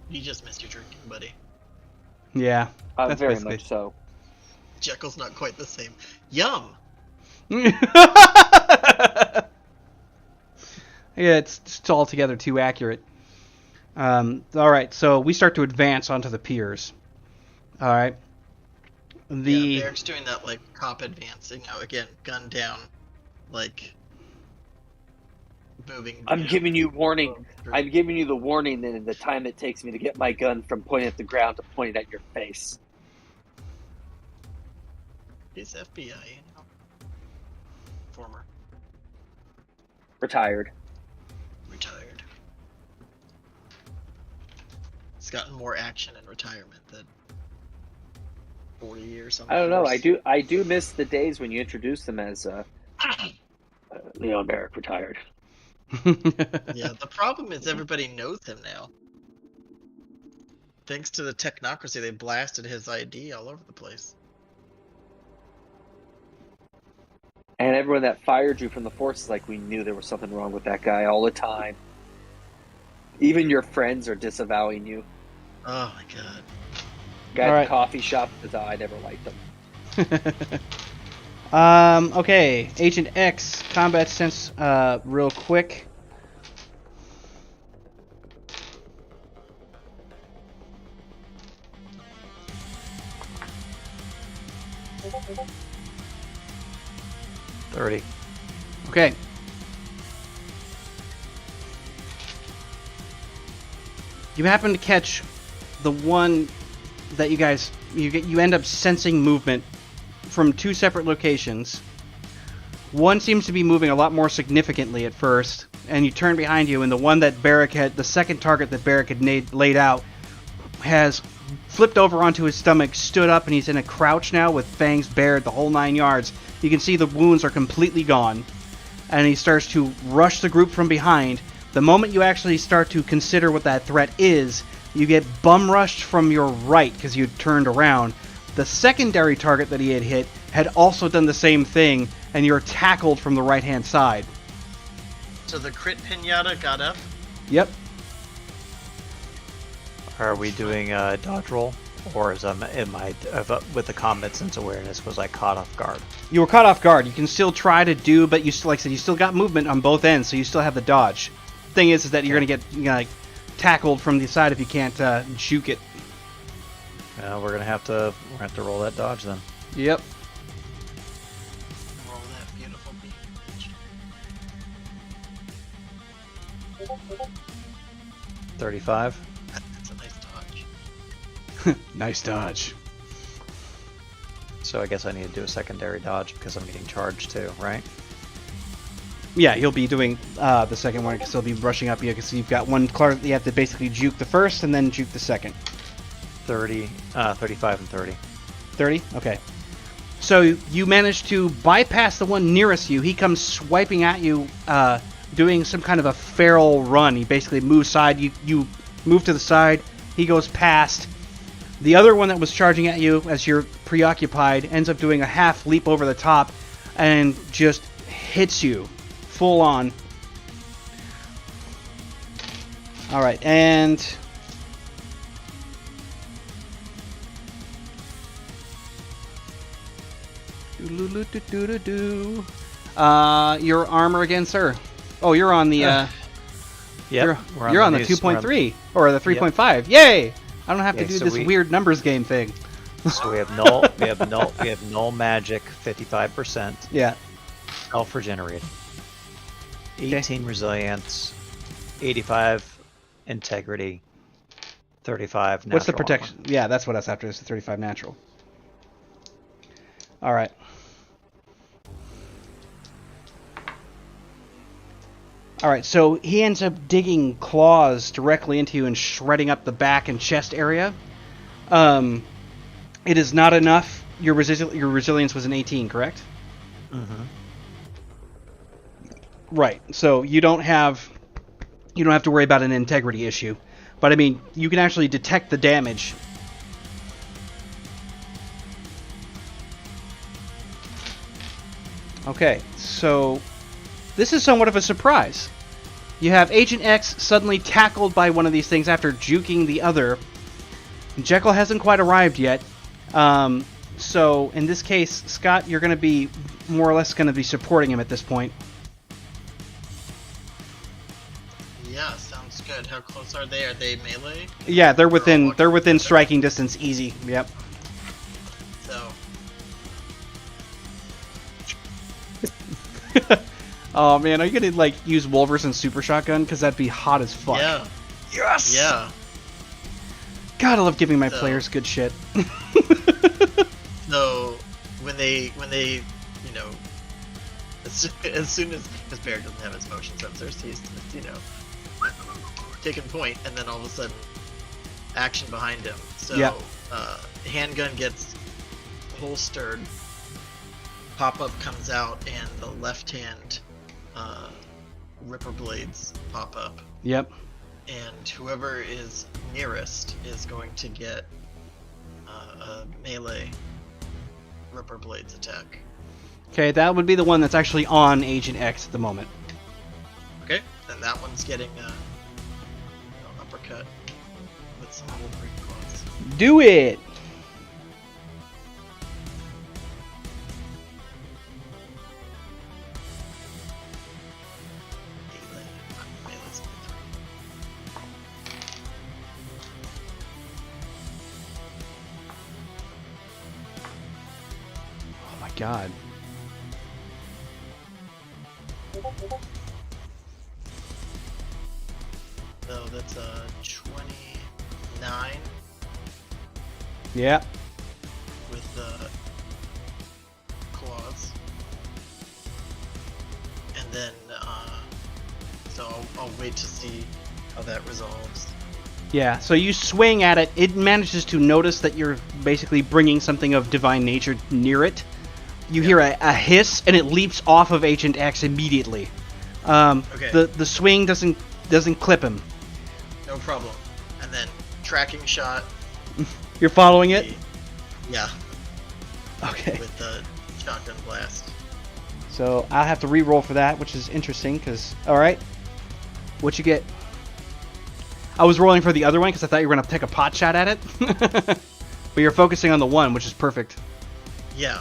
You just missed your drinking, buddy. Yeah. That's very basically... much so. Jekyll's not quite the same. Yum! Yeah, it's altogether too accurate. Alright, so we start to advance onto the piers. Alright. Yeah, Eric's doing that, like, cop advancing. Now, again, gun down, like, moving. I'm giving you warning. I'm giving you the warning that in the time it takes me to get my gun from pointing at the ground to pointing at your face. He's FBI, you know. Former. Retired. He's gotten more action in retirement than 40 years. Something. I don't know. I do miss the days when you introduced him as Leon Derrick retired. Yeah, the problem is everybody knows him now. Thanks to the technocracy, they blasted his ID all over the place. And everyone that fired you from the force is like, we knew there was something wrong with that guy all the time. Even your friends are disavowing you. Oh my god. Guy at the coffee shop says, oh, I never liked him. Okay, Agent X, combat sense, real quick. $30. Okay. You happen to catch the one that you end up sensing movement from two separate locations. One seems to be moving a lot more significantly at first, and you turn behind you, and the one that the second target that Barrick had laid out, has flipped over onto his stomach, stood up, and he's in a crouch now with fangs bared, the whole 9 yards. You can see the wounds are completely gone, and he starts to rush the group from behind. The moment you actually start to consider what that threat is, you get bum rushed from your right because you turned around. The secondary target that he had hit had also done the same thing, and you're tackled from the right-hand side. So the crit pinata got up? Yep. Are we doing a dodge roll? Or is with the combat sense awareness, was I caught off guard? You were caught off guard. You can still try to do, but you still, like I said, you still got movement on both ends, so you still have the dodge. Thing is that you're gonna get like tackled from the side if you can't juke it. We're gonna have to roll that dodge then. Yep. Roll that beautiful beach. 35. That's a nice dodge. Nice dodge. So I guess I need to do a secondary dodge because I'm getting charged too, right? Yeah, you'll be doing the second one because he'll be rushing up you because you've got one card. You have to basically juke the first and then juke the second. 30, 35, and 30. 30? Okay. So you manage to bypass the one nearest you. He comes swiping at you, doing some kind of a feral run. He basically moves side. You move to the side. He goes past. The other one that was charging at you as you're preoccupied ends up doing a half leap over the top and just hits you full on. All right, and your armor again, sir. Oh, you're on the Yep, you're on the 2.3 or the 3.5. Yay! I don't have to do this weird numbers game thing. So we have null, we have null magic, 55%. Yeah. Self-regenerating. 18 resilience, 85 integrity, 35 natural. What's the protection? Armor. Yeah, that's what that's after. It's the 35 natural. All right. All right, so he ends up digging claws directly into you and shredding up the back and chest area. It is not enough. Your resilience was an 18, correct? Mm-hmm. Right. So you don't have to worry about an integrity issue, but I mean you can actually detect the damage. Okay, so this is somewhat of a surprise. You have Agent X suddenly tackled by one of these things after juking the other. Jekyll hasn't quite arrived yet. So in this case, Scott, you're going to be more or less going to be supporting him at this point. Yeah, sounds good. How close are they? Are they melee? Yeah, they're within striking distance. Easy. Yep. So. Oh man, are you gonna like use Wolverine super shotgun? Because that'd be hot as fuck. Yeah. Yes. Yeah. God, I love giving my players good shit. So when they you know as soon as because Bear doesn't have his motion sensors, he's taking point, and then all of a sudden action behind him. So yeah. Handgun gets holstered. Pop-up comes out, and the left hand Ripper blades pop up. Yep. And whoever is nearest is going to get a melee Ripper blades attack. Okay, that would be the one that's actually on Agent X at the moment. Okay, then that one's getting an uppercut with some Wolverine claws. Do it! Oh my god. So that's a 29 Yeah. with the claws. And then, so I'll wait to see how that resolves. Yeah, so you swing at it. It manages to notice that you're basically bringing something of divine nature near it. You hear a hiss, and it leaps off of Agent X immediately. Okay. The swing doesn't clip him. No problem. And then tracking shot. You're following it? Yeah. Okay. With the shotgun blast. So I'll have to re-roll for that, which is interesting, because... Alright. What you get? I was rolling for the other one, because I thought you were going to take a pot shot at it. But you're focusing on the one, which is perfect. Yeah.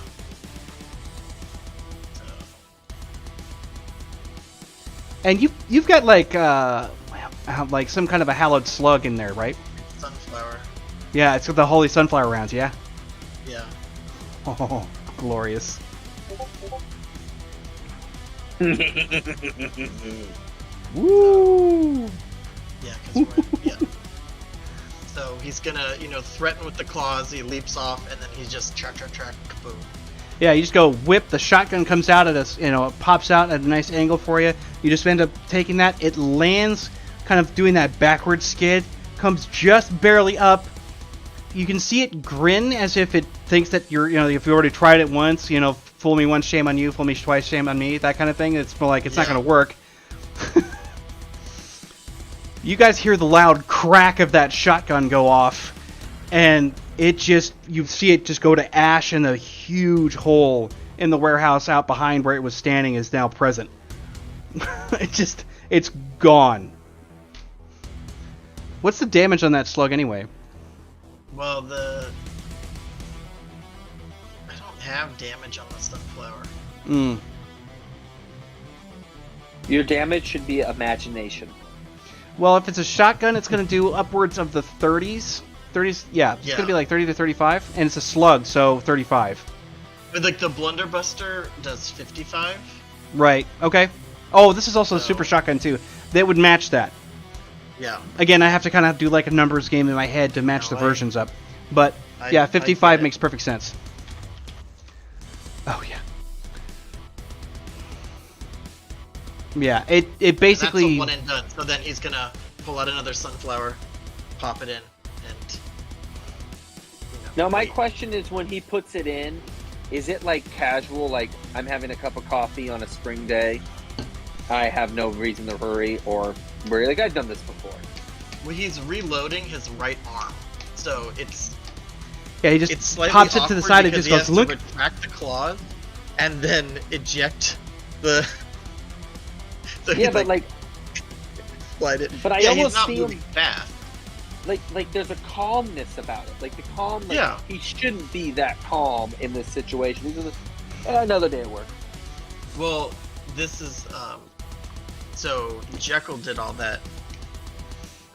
And you've got like some kind of a hallowed slug in there, right? Sunflower. Yeah, it's got the holy sunflower rounds, yeah? Yeah. Oh, glorious. Woo! Yeah, yeah. So he's gonna, threaten with the claws, he leaps off, and then he's just track, kaboom. Yeah, you just go whip, the shotgun comes out at a, it pops out at a nice angle for you. You just end up taking that, it lands, kind of doing that backward skid, comes just barely up. You can see it grin as if it thinks that you're, if you already tried it once, fool me once, shame on you, fool me twice, shame on me, that kind of thing. It's more like it's not going to work. You guys hear the loud crack of that shotgun go off, and it just, you see it just go to ash, and the huge hole in the warehouse out behind where it was standing is now present. It's gone. What's the damage on that slug anyway? Well, I don't have damage on the sunflower. Your damage should be imagination. Well, if it's a shotgun, it's going to do upwards of the 30s. 30s, yeah. It's going to be like 30 to 35, and it's a slug, so 35. But like the blunderbuster does 55. Right. Okay. Oh, this is also a super shotgun too. That would match that. Yeah. Again, I have to kind of do like a numbers game in my head to match the versions up. But yeah, 55 makes perfect sense. Oh yeah. Yeah, it basically. And that's a one and done. So then he's gonna pull out another sunflower, pop it in, and. Now my question is, when he puts it in, is it like casual, like I'm having a cup of coffee on a spring day, I have no reason to hurry, or really, like I've done this before? Well, he's reloading his right arm, so it's. Yeah, he just pops it to the side and just goes, look. To retract the claws, and then eject the. So yeah, but like. Slide it. But I almost he's not see moving him. Fast. Like there's a calmness about it. Like the calm. Like, yeah. He shouldn't be that calm in this situation. He's just, another day at work. Well, this is so Jekyll did all that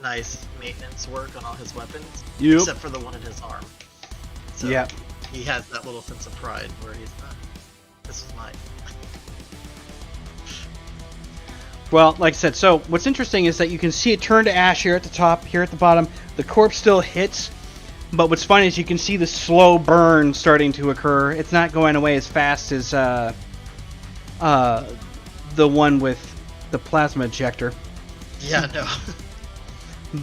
nice maintenance work on all his weapons, except for the one in his arm. So he has that little sense of pride where he's not. This is mine. Well, like I said, so what's interesting is that you can see it turn to ash here at the top, here at the bottom. The corpse still hits, but what's funny is you can see the slow burn starting to occur. It's not going away as fast as the one with the plasma ejector. Yeah, no.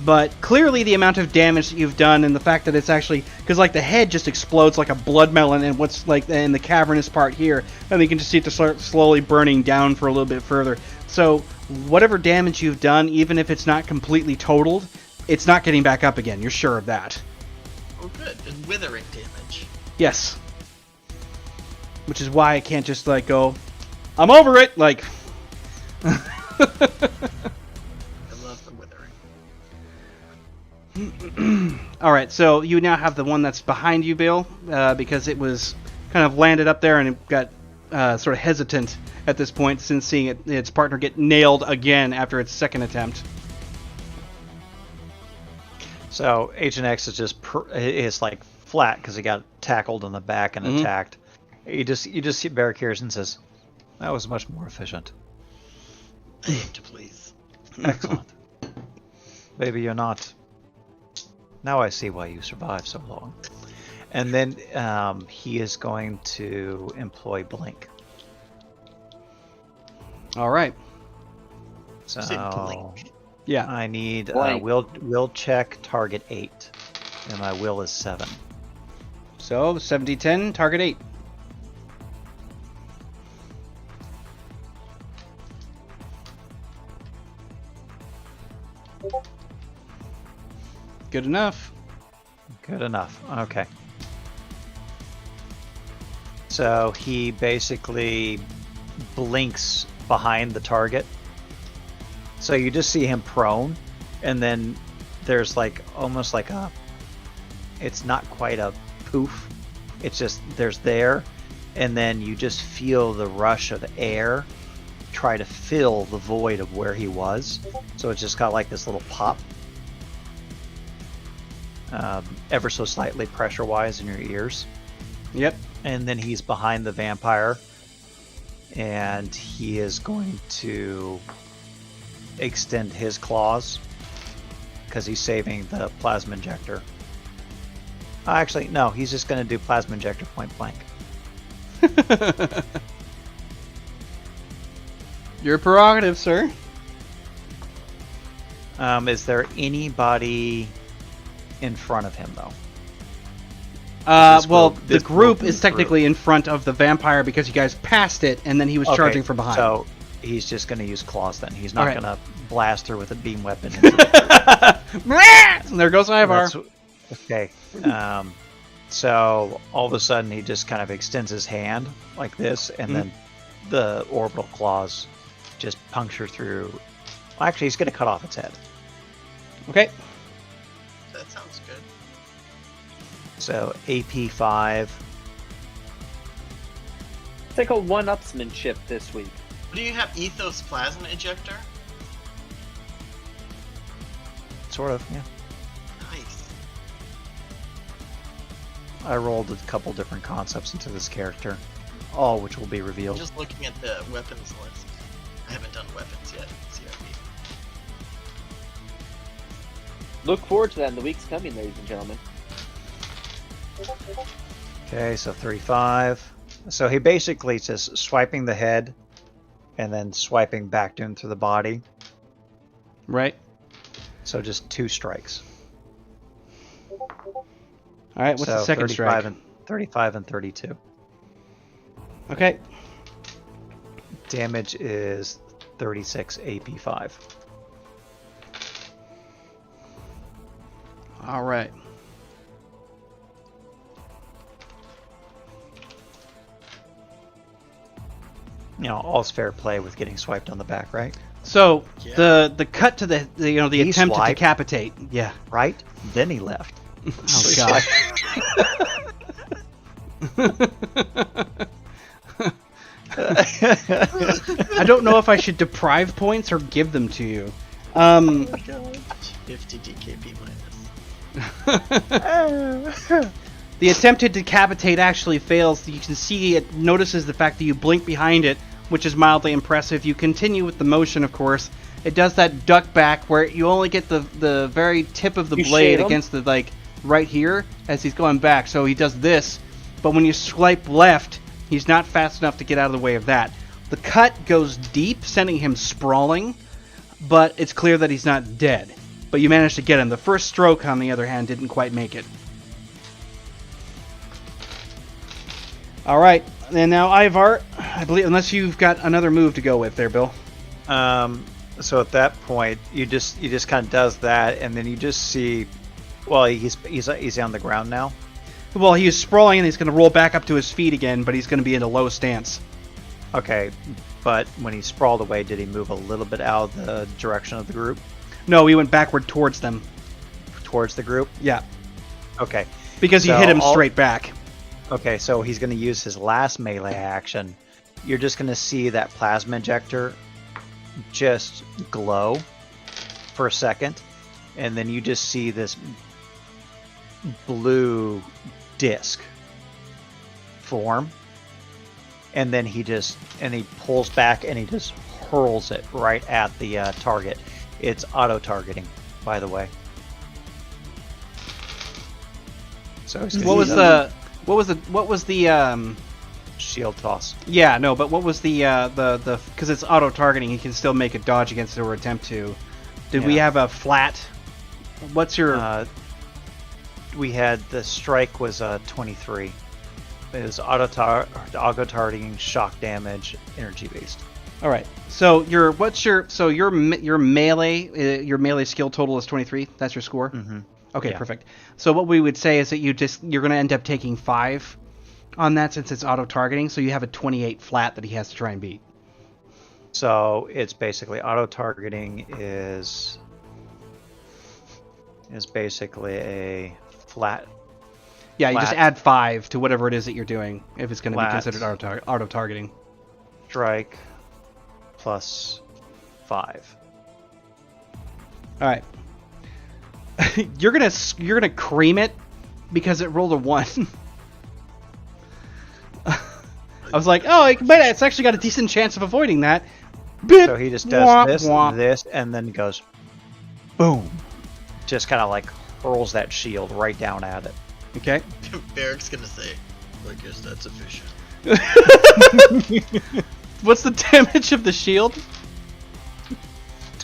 But clearly the amount of damage that you've done and the fact that it's actually, because like the head just explodes like a blood melon and what's like in the cavernous part here, and you can just see it to start slowly burning down for a little bit further. So whatever damage you've done, even if it's not completely totaled, it's not getting back up again. You're sure of that. Oh, good. And withering damage. Yes. Which is why I can't just like go, I'm over it. Like. I love the withering. All right, so you now have the one that's behind you, Bill, because it was kind of landed up there and it got sort of hesitant at this point since seeing its partner get nailed again after its second attempt. So Agent X is just is like flat because he got tackled in the back and attacked. You just see Barrack hears and says, "That was much more efficient." I aim to please. Excellent. Maybe you're not. Now I see why you survived so long. And then he is going to employ Blink. All right. So Blink. Yeah, I need will check target 8, and my will is 7. So 70-10, target 8. Good enough. Good enough. Okay. So he basically blinks behind the target. So you just see him prone, and then there's like almost like a, it's not quite a poof. It's just there's there, and then you just feel the rush of air try to fill the void of where he was. So it's just got like this little pop, ever so slightly pressure-wise in your ears. Yep. And then he's behind the vampire, and he is going to extend his claws because he's saving the plasma injector. Actually, no, he's just going to do plasma injector point blank. Your prerogative, sir. Is there anybody in front of him, though? Well, the group is technically in front of the vampire because you guys passed it, and then he was charging from behind. So he's just going to use claws then. He's not going to blast her with a beam weapon. There goes Ivar. Okay. So all of a sudden he just kind of extends his hand like this, and then the orbital claws just puncture through. Well, actually, he's going to cut off its head. Okay. That sounds good. So AP 5. It's like a one-upsmanship this week. Do you have Ethos Plasma Ejector? Sort of, yeah. Nice. I rolled a couple different concepts into this character, all which will be revealed. Just looking at the weapons list. I haven't done weapons yet. CRP. Look forward to that in the weeks coming, ladies and gentlemen. Okay, so 35. So he basically just swiping the head and then swiping back down through the body. Right. So just 2 strikes. All right, what's the second 35 strike? 35 and 32. Okay. Damage is 36 AP 5. All right. You know, all's fair play with getting swiped on the back, right? So Yeah. the cut to the attempt to swiped. decapitate. Yeah. Right? Then he left. Oh god. I don't know if I should deprive points or give them to you. 50 DKP minus. The attempt to decapitate actually fails. You can see it notices the fact that you blink behind it, which is mildly impressive. You continue with the motion, of course. It does that duck back where you only get the very tip of the blade against the, like, right here as he's going back. So he does this, but when you swipe left, he's not fast enough to get out of the way of that. The cut goes deep, sending him sprawling, but it's clear that he's not dead. But you managed to get him. The first stroke, on the other hand, didn't quite make it. All right, and now Ivar, I believe, unless you've got another move to go with there, Bill. So at that point, you just kind of does that, and then you just see, well, he's on the ground now. Well, he is sprawling, and he's going to roll back up to his feet again, but he's going to be in a low stance. Okay, but when he sprawled away, did he move a little bit out of the direction of the group? No, he went backward towards them. Towards the group? Yeah. Okay. Because he hit him straight back. Okay, so he's going to use his last melee action. You're just going to see that plasma injector just glow for a second, and then you just see this blue disc form, and then he pulls back and he just hurls it right at the target. It's auto-targeting, by the way. So what was the shield toss? Yeah, no, but what was the because it's auto targeting, he can still make a dodge against it or attempt to. Did we have a flat? What's your? We had the strike was 23. It was auto targeting, shock damage, energy based. All right. So your melee skill total is 23. That's your score. Mm-hmm. Okay, yeah. Perfect. So what we would say is that you're going to end up taking 5 on that since it's auto-targeting, so you have a 28 flat that he has to try and beat. So it's basically auto-targeting is basically a flat. Yeah, you just Lat. add 5 to whatever it is that you're doing if it's going to be Lat. considered auto-targeting. Strike plus 5. All right. You're gonna cream it because it rolled a 1. I was like, oh, it's actually got a decent chance of avoiding that. So he just does Womp. this, and then goes, boom. Just kind of like hurls that shield right down at it. Okay. Barrick's gonna say, I guess that's efficient. What's the damage of the shield?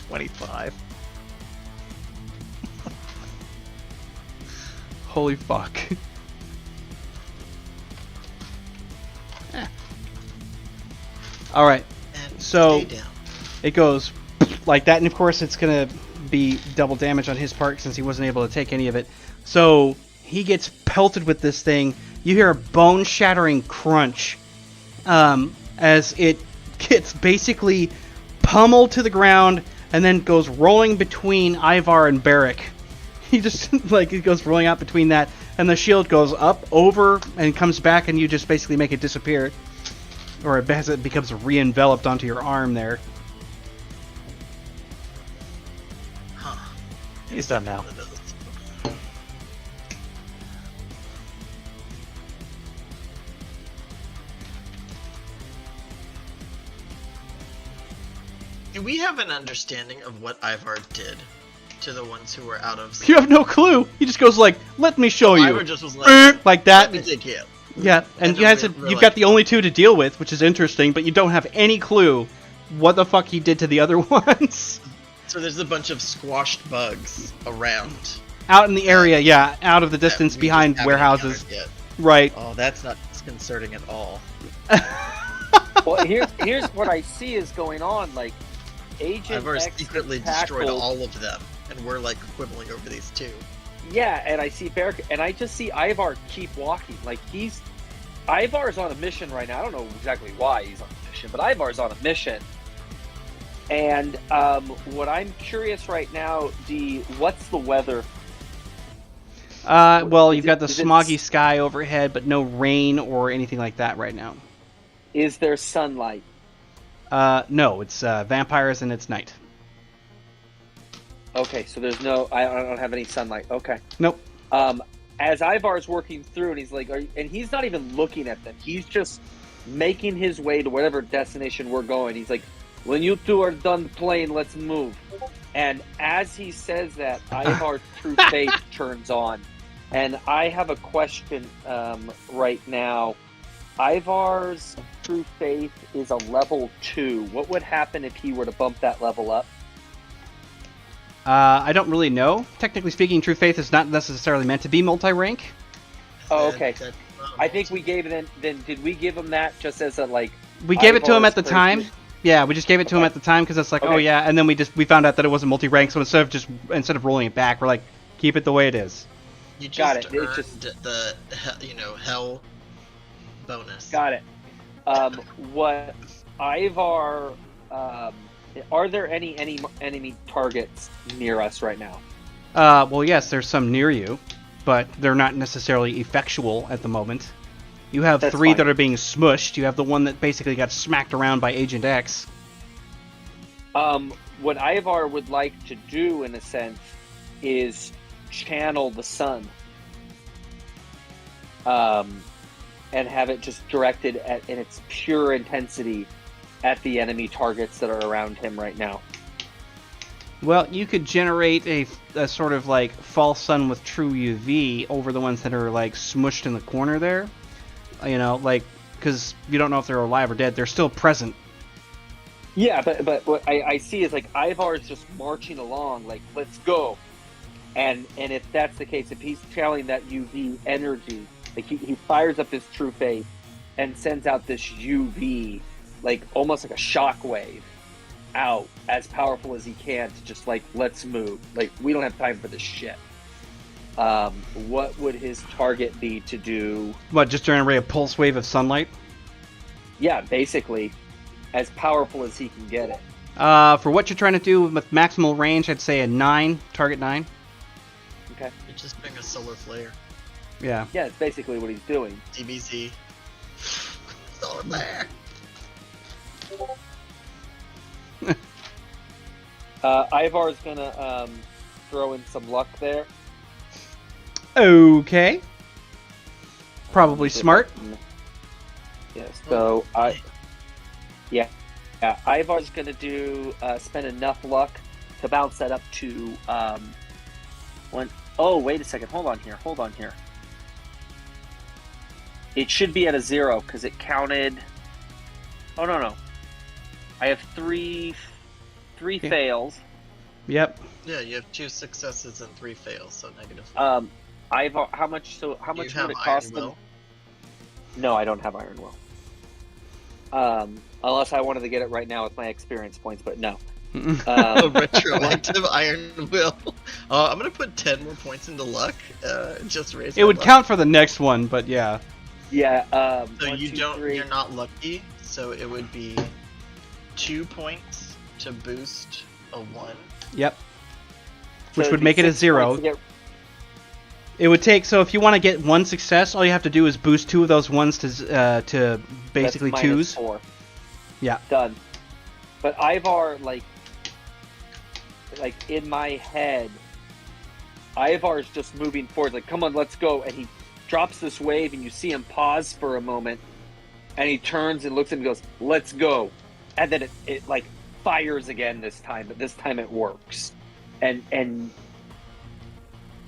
25. Holy fuck. All right. And So stay down. it goes like that, and of course it's gonna be double damage on his part since he wasn't able to take any of it. So he gets pelted with this thing. You hear a bone-shattering crunch as it gets basically pummeled to the ground and then goes rolling between Ivar and Barrick. He just it goes rolling out between that, and the shield goes up, over, and comes back, and you just basically make it disappear, or it becomes re-enveloped onto your arm there. Huh. He's done now. Do we have an understanding of what Ivar did to the ones who were out of... You have no clue. He just goes like, "Let me show you," Ivar just was like, like that. let me take you out. Yeah, and And you then guys, we're you've like- got the only 2 to deal with, which is interesting, but you don't have any clue what the fuck he did to the other ones. So there's a bunch of squashed bugs around. Out in the area, yeah, out of the that distance we behind just haven't warehouses. encountered yet. Right. Oh, that's not disconcerting at all. Well, here's what I see is going on. Like, Agent Ivar X secretly tackled- destroyed all of them, and we're like quibbling over these 2. Yeah, and I see Barrick, and I just see Ivar keep walking. Like, Ivar's on a mission right now. I don't know exactly why he's on a mission, but Ivar's on a mission. And what I'm curious right now, what's the weather? Well, you've Is got the it- smoggy sky overhead, but no rain or anything like that right now. Is there sunlight? No, it's vampires and it's night. Okay, so there's no. I don't have any sunlight. Okay. Nope. As Ivar's working through, and he's like, and he's not even looking at them. He's just making his way to whatever destination we're going. He's like, "When you 2 are done playing, let's move." And as he says that, Ivar's True Faith turns on. And I have a question right now. Ivar's True Faith is a level 2. What would happen if he were to bump that level up? I don't really know. Technically speaking, True Faith is not necessarily meant to be multi-rank. Oh, okay. I think we gave it. Then did we give him that just as a like? We gave it to him at the Ivar's time. crazy? Yeah, we just gave it to him at the time because it's like, oh Okay. yeah, and then we found out that it wasn't multi-rank, so instead of rolling it back, we're like, keep it the way it is. You just Got it. It earned just- the hell bonus. Got it. What Ivar? Are there any enemy targets near us right now? Well, yes, there's some near you, but they're not necessarily effectual at the moment. You have That's 3 fine. that are being smushed. You have the one that basically got smacked around by Agent X. What Ivar would like to do, in a sense, is channel the sun, and have it just directed in its pure intensity at the enemy targets that are around him right now. Well, you could generate a sort of like false sun with true UV over the ones that are like smushed in the corner there. You know, like, because you don't know if they're alive or dead. They're still present. Yeah, but what I see is like Ivar is just marching along, like, let's go. And if that's the case, if he's channeling that UV energy, like he fires up his True Faith and sends out this UV, like almost like a shockwave, out as powerful as he can to just like, let's move. Like, we don't have time for this shit. What would his target be to do? What, just generate a pulse wave of sunlight? Yeah, basically, as powerful as he can get it. For what you're trying to do with maximal range, I'd say a 9, target 9. Okay. You just bring a solar flare. Yeah. Yeah, it's basically what he's doing. DBZ. It's all there. Ivar's gonna throw in some luck there. Okay. Probably smart. Yes. So Ivar's gonna do spend enough luck to bounce that up to one. Oh, wait a second. Hold on here. It should be at a 0 because it counted. Oh no. I have three fails. Yep. Yeah, you have 2 successes and 3 fails, so negative. Ivar, how much would it cost them? No, I don't have Iron Will. Unless I wanted to get it right now with my experience points, but no. Retroactive Iron Will. I'm gonna put 10 more points into luck. Just raise. It would count for the next one, but yeah. Yeah. So you're not lucky. So it would be 2 points to boost a 1. Yep. Which would make it a 0. It would take, so if you want to get 1 success, all you have to do is boost 2 of those 1s to basically That's 2s. -4. Yeah. Done. But Ivar, like in my head, Ivar's just moving forward, like, come on, let's go. And he drops this wave, and you see him pause for a moment, and he turns and looks at him and goes, let's go. And then it like fires again this time, but this time it works. And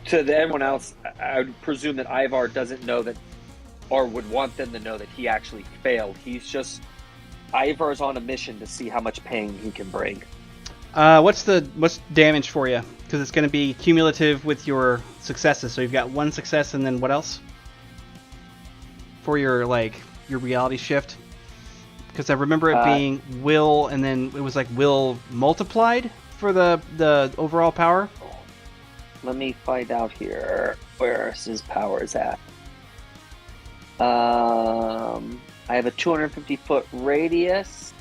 to everyone else, I would presume that Ivar doesn't know that, or would want them to know that he actually failed. Ivar's on a mission to see how much pain he can bring. What's damage for you? Because it's going to be cumulative with your successes. So you've got 1 success, and then what else? For your reality shift. Because I remember it being will, and then it was like will multiplied for the overall power. Let me find out here where his power is at. I have a 250-foot radius.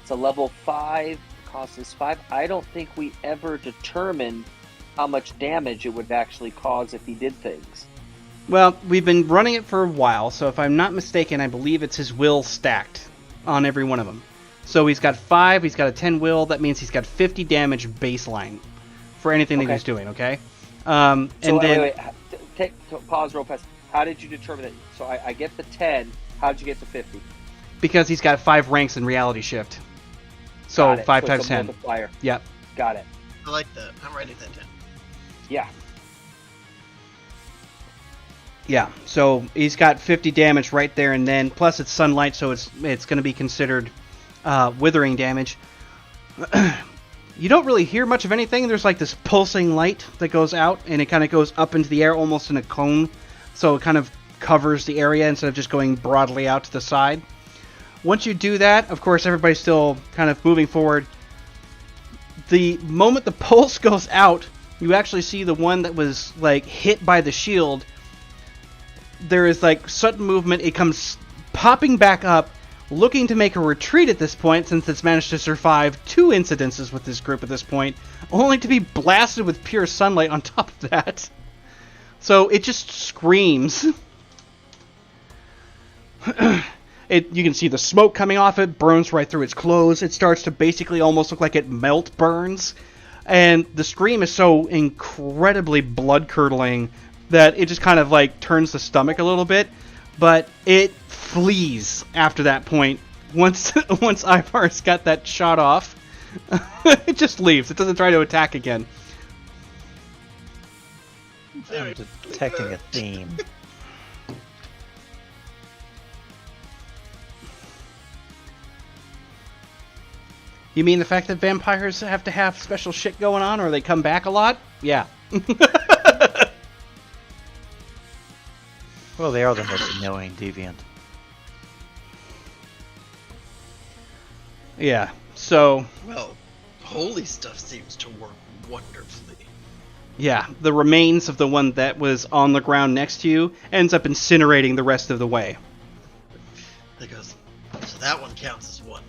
It's a level 5. Cost is 5. I don't think we ever determined how much damage it would actually cause if he did things. Well, we've been running it for a while, so if I'm not mistaken, I believe it's his will stacked on every one of them. So he's got 5, he's got a 10 will, that means he's got 50 damage baseline for anything that he's doing, okay? Pause real fast. How did you determine it? So I get the 10, how'd you get the 50? Because he's got 5 ranks in reality shift. So 5 times 10. Multiplier. Yep. Got it. I like that. I'm writing that down. Yeah. Yeah, so he's got 50 damage right there and then, plus it's sunlight, so it's going to be considered withering damage. You don't really hear much of anything. There's like this pulsing light that goes out, and it kind of goes up into the air almost in a cone, so it kind of covers the area instead of just going broadly out to the side. Once you do that, of course, everybody's still kind of moving forward. The moment the pulse goes out, you actually see the one that was like hit by the shield. There is like sudden movement. It comes popping back up, looking to make a retreat at this point, since it's managed to survive 2 incidences with this group at this point, only to be blasted with pure sunlight on top of that. So it just screams. You can see the smoke coming off it, burns right through its clothes. It starts to basically almost look like it melt burns. And the scream is so incredibly blood-curdling that it just kind of like turns the stomach a little bit. But it flees after that point. Once Ivar's got that shot off, it just leaves. It doesn't try to attack again. I'm detecting a theme. You mean the fact that vampires have to have special shit going on, or they come back a lot? Yeah. Well, they are the most annoying deviant. Yeah, so... Well, holy stuff seems to work wonderfully. Yeah, the remains of the one that was on the ground next to you ends up incinerating the rest of the way. It goes, so that one counts as 1.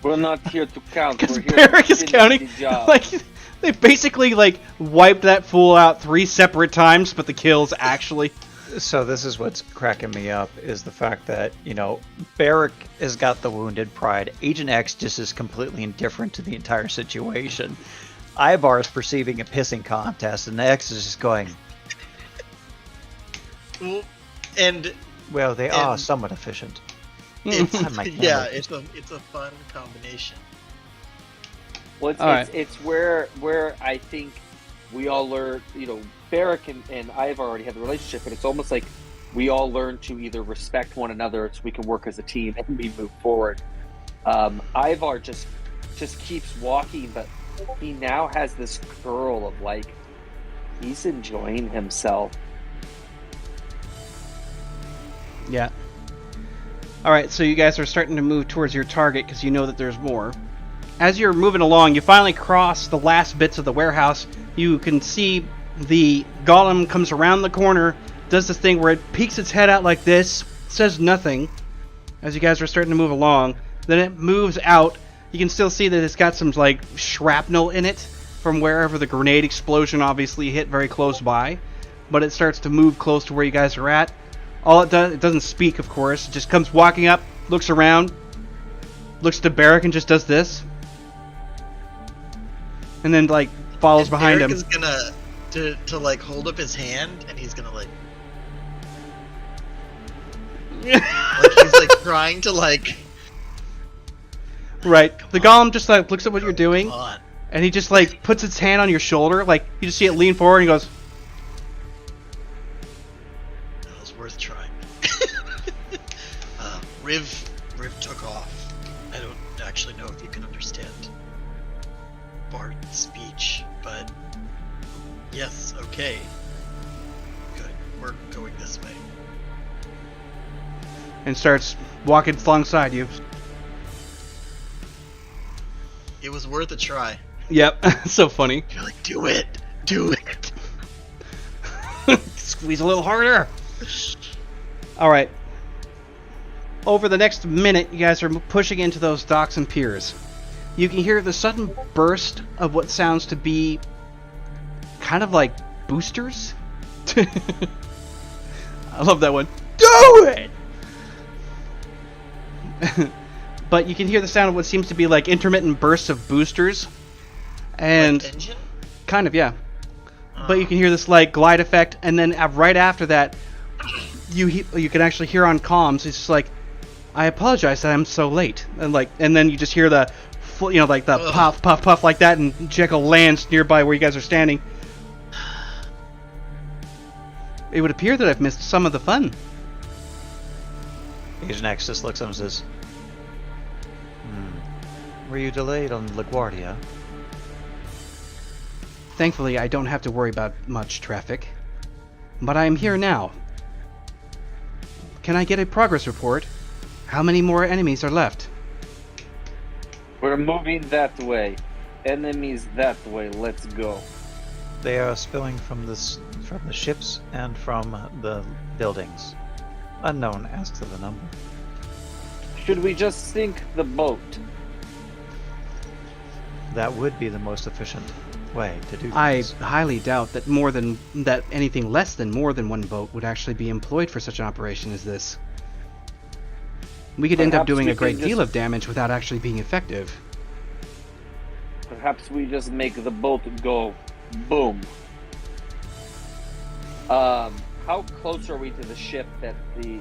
We're not here to count. Because We're here Barrick to is finish counting. the job. Like, they basically, like, wiped that fool out 3 separate times, but the kills actually... So this is what's cracking me up, is the fact that, you know, Barrick has got the wounded pride. Agent X just is completely indifferent to the entire situation. Ivar is perceiving a pissing contest, and X is just going, And well, they are somewhat efficient. it's, Yeah, it's a fun combination. Well, it's where I think we all learn, you know, Barrick and Ivar already have the relationship, and it's almost like we all learn to either respect one another so we can work as a team and we move forward. Ivar just keeps walking, but he now has this curl of like, he's enjoying himself. Yeah. Alright, so you guys are starting to move towards your target because you know that there's more. As you're moving along, you finally cross the last bits of the warehouse. You can see the golem comes around the corner, does this thing where it peeks its head out like this, says nothing, as you guys are starting to move along. Then it moves out. You can still see that it's got some, like, shrapnel in it from wherever the grenade explosion obviously hit very close by. But it starts to move close to where you guys are at. All it does, it doesn't speak, of course. It just comes walking up, looks around, looks to Barrick and just does this. And then, like, follows behind him. Barrick is gonna to like hold up his hand, and he's gonna like he's like trying to like. Right. The golem just like looks at what you're doing, on. and he just like puts its hand on your shoulder. Like you just see it lean forward, and he goes, That was worth trying. Riv took off. I don't actually know if you can understand Bart's speech, but yes, okay. Good. We're going this way. and starts walking alongside you. It was worth a try. Yep. So funny. You're like, do it! Do it! Squeeze a little harder. Alright. Over the next minute, you guys are pushing into those docks and piers. You can hear the sudden burst of what sounds to be kind of like boosters. I love that one. Do it! But you can hear the sound of what seems to be like intermittent bursts of boosters. And like engine? kind of, yeah. But you can hear this like glide effect, and then right after that, you can actually hear on comms. It's just like, I apologize that I'm so late, and then you just hear the, like the puff, puff, puff like that, and Jekyll lands nearby where you guys are standing. It would appear that I've missed some of the fun. Agent X just looks at him and says, were you delayed on LaGuardia? Thankfully, I don't have to worry about much traffic. But I am here now. Can I get a progress report? How many more enemies are left? We're moving that way. Enemies that way. Let's go. They are spilling from the ships and from the buildings. Unknown as to the number. Should we just sink the boat? That would be the most efficient way to do I things. highly doubt that anything less than more than one boat would actually be employed for such an operation as this. We could end up Perhaps doing we a great can deal just- of damage without actually being effective. Perhaps we just make the boat go boom. How close are we to the ship that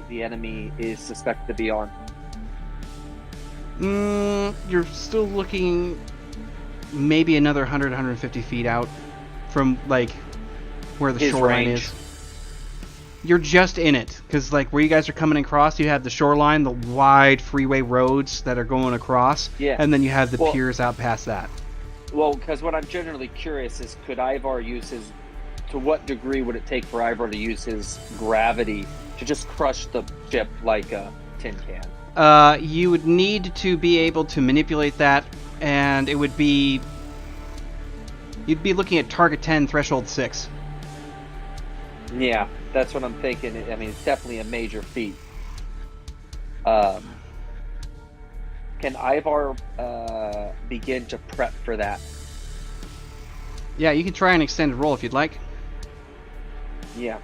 the enemy is suspected to be on? You're still looking maybe another 100, 150 feet out from, like, where the His shoreline range. is. You're just in it, because, like, where you guys are coming across, you have the shoreline, the wide freeway roads that are going across, Yeah. and then you have the Well- piers out past that. Well, because what I'm generally curious is, could Ivar use his... To what degree would it take for Ivar to use his gravity to just crush the ship like a tin can? You would need to be able to manipulate that, and it would be... You'd be looking at target 10, threshold 6. Yeah, that's what I'm thinking. I mean, it's definitely a major feat. Can Ivar begin to prep for that? Yeah, you can try an extended roll if you'd like. Yeah.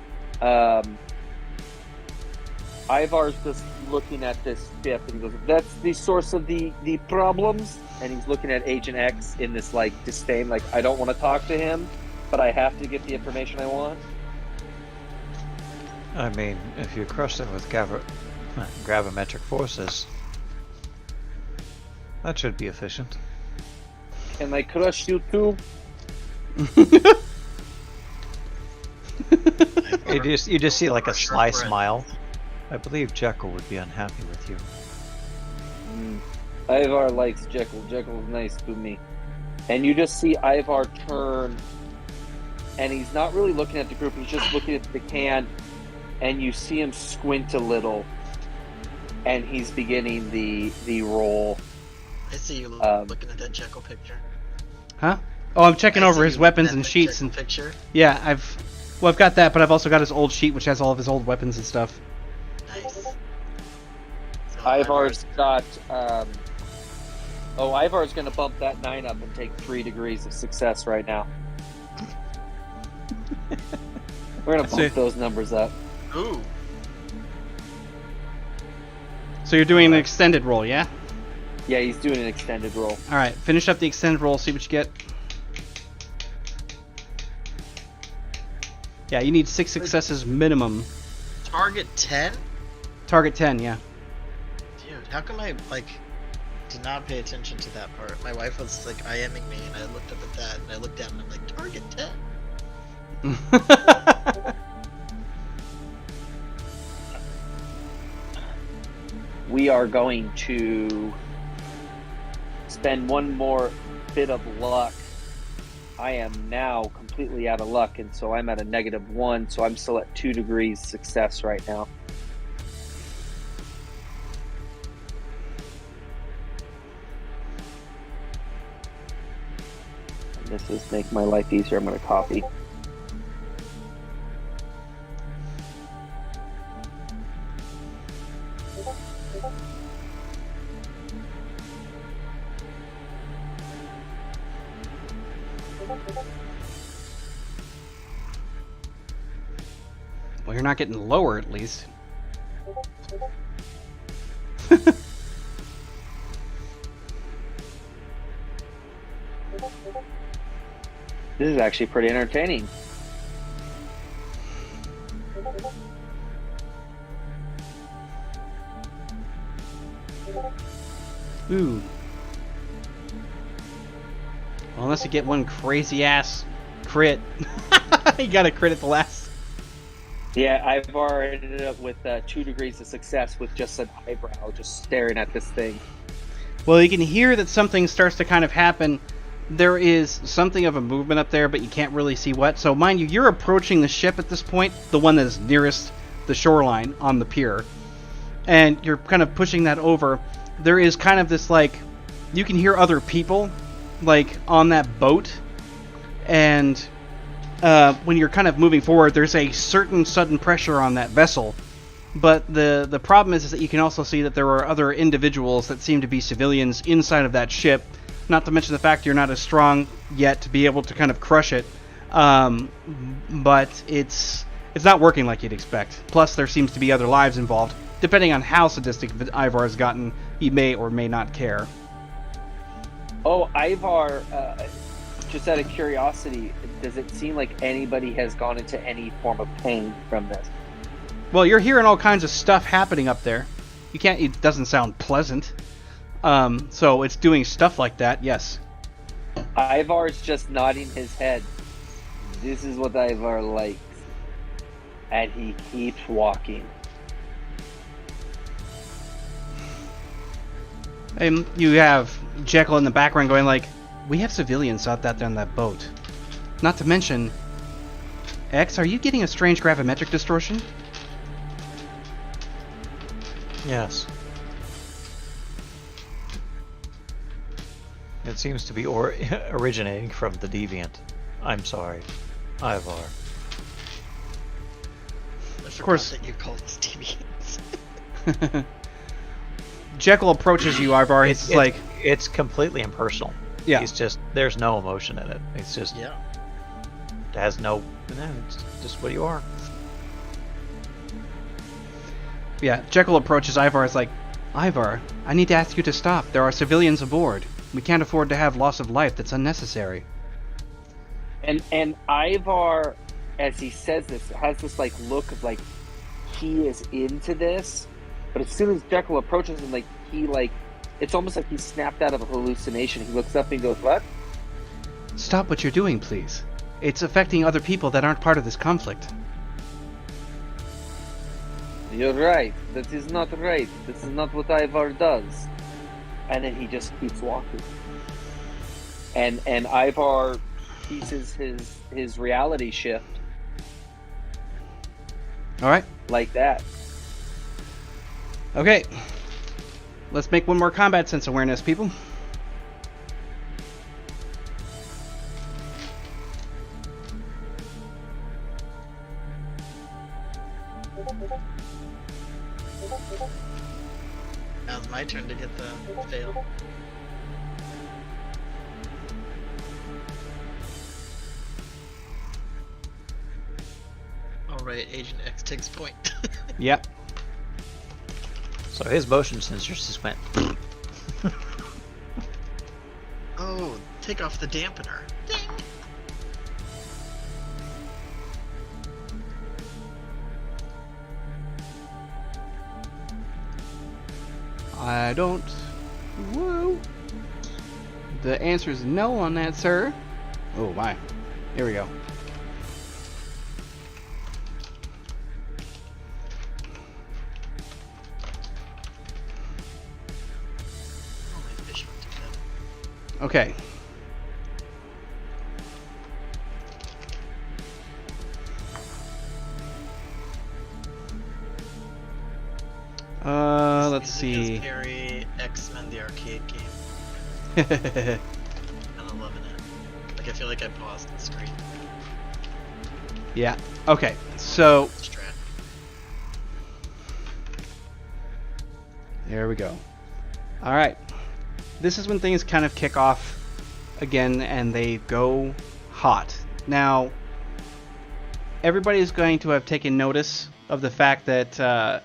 Ivar's just looking at this ship and he goes, "That's the source of the problems." And he's looking at Agent X in this like disdain, like, I don't want to talk to him, but I have to get the information I want. I mean, if you crush them with gravimetric forces, that should be efficient. Can I crush you too? You just see like a sly smile. I believe Jekyll would be unhappy with you. Ivar likes Jekyll. Jekyll's nice to me. And you just see Ivar turn, and he's not really looking at the group, he's just looking at the can, and you see him squint a little, and he's beginning the roll. I see you looking at that Jekyll picture. Huh? Oh, I'm checking over his weapons and sheets and picture. Yeah, I've got that, but I've also got his old sheet, which has all of his old weapons and stuff. Nice. So Ivar's got. Ivar's going to bump that 9 up and take 3 degrees of success right now. We're going to bump those numbers up. Ooh. So you're doing an extended roll, yeah? Yeah, he's doing an extended roll. All right, finish up the extended roll, see what you get. Yeah, you need 6 successes minimum. Target 10? Target 10, yeah. Dude, how come I, did not pay attention to that part? My wife was, IMing me, and I looked up at that, and I looked down, and I'm like, target 10? We are going to spend one more bit of luck. I am now completely out of luck, and so I'm at a -1, so I'm still at 2 degrees success right now. And this is make my life easier. I'm going to copy. Well, you're not getting lower, at least. This is actually pretty entertaining. Ooh. Well, unless you get one crazy ass crit. You got a crit at the last. Yeah, Ivar ended up with 2 degrees of success with just an eyebrow just staring at this thing. Well, you can hear that something starts to kind of happen. There is something of a movement up there, but you can't really see what. So, mind you, you're approaching the ship at this point, the one that is nearest the shoreline on the pier. And you're kind of pushing that over. There is kind of this, you can hear other people, on that boat. And when you're kind of moving forward, there's a certain sudden pressure on that vessel. But the problem is that you can also see that there are other individuals that seem to be civilians inside of that ship. Not to mention the fact you're not as strong yet to be able to kind of crush it. But it's not working like you'd expect. Plus, there seems to be other lives involved. Depending on how sadistic Ivar has gotten, he may or may not care. Oh, Ivar, just out of curiosity, does it seem like anybody has gone into any form of pain from this? Well, you're hearing all kinds of stuff happening up there. It doesn't sound pleasant. So it's doing stuff like that, yes. Ivar's just nodding his head. This is what Ivar likes. And he keeps walking. And you have Jekyll in the background going we have civilians out there on that boat. Not to mention, X, are you getting a strange gravimetric distortion? Yes. It seems to be originating from the deviant. I'm sorry, Ivar. Of course, that you call us deviants. Jekyll approaches you, Ivar. He's like, it's completely impersonal. Yeah. He's just, there's no emotion in it. It's just, Yeah. it has no, it's just what you are. Yeah, Jekyll approaches Ivar. Is like, Ivar, I need to ask you to stop. There are civilians aboard. We can't afford to have loss of life that's unnecessary. And Ivar, as he says this, has this like look of like he is into this, but as soon as Jekyll approaches him, like he like it's almost like he's snapped out of a hallucination. He looks up and goes, "What? Stop what you're doing, please. It's affecting other people that aren't part of this conflict." You're right. That is not right. This is not what Ivar does." And then he just keeps walking. And Ivar pieces his reality shift All right. like that. Okay. Let's make one more combat sense awareness, people. Now it's my turn to get the fail. Alright, Agent X takes point. Yep. So his motion sensors just went. Oh, take off the dampener. Ding! I don't. Woo. The answer is no on that, sir. Oh my. Here we go. Oh, my fish went to bed. Okay. Let's see. Harry X-Men the arcade game. Kinda loving it. Like I feel like I paused the screen. Yeah. Okay. So Strat. there we go. All right. This is when things kind of kick off again, and they go hot. Now, everybody is going to have taken notice of the fact that.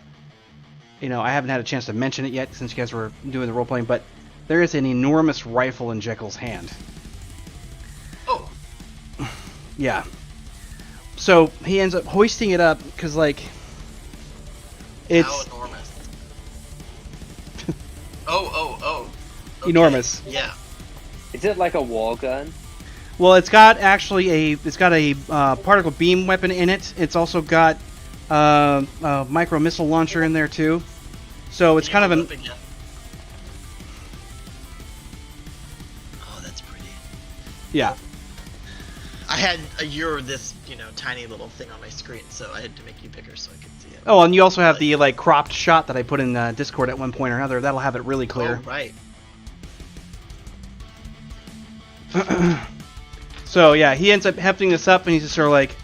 I haven't had a chance to mention it yet since you guys were doing the role-playing, but there is an enormous rifle in Jekyll's hand. Oh! Yeah. So he ends up hoisting it up because, like, it's How enormous. Oh. Okay. enormous. Yeah. Is it like a wall gun? Well, it's got a particle beam weapon in it. It's also got a micro missile launcher in there too. So it's kind of an. Oh, that's pretty. Yeah. I had this, tiny little thing on my screen, so I had to make you bigger so I could see it. Oh, and you also have the cropped shot that I put in Discord at one point or another. That'll have it really clear. Oh, right. So yeah, he ends up hefting this up, and he's just sort of like,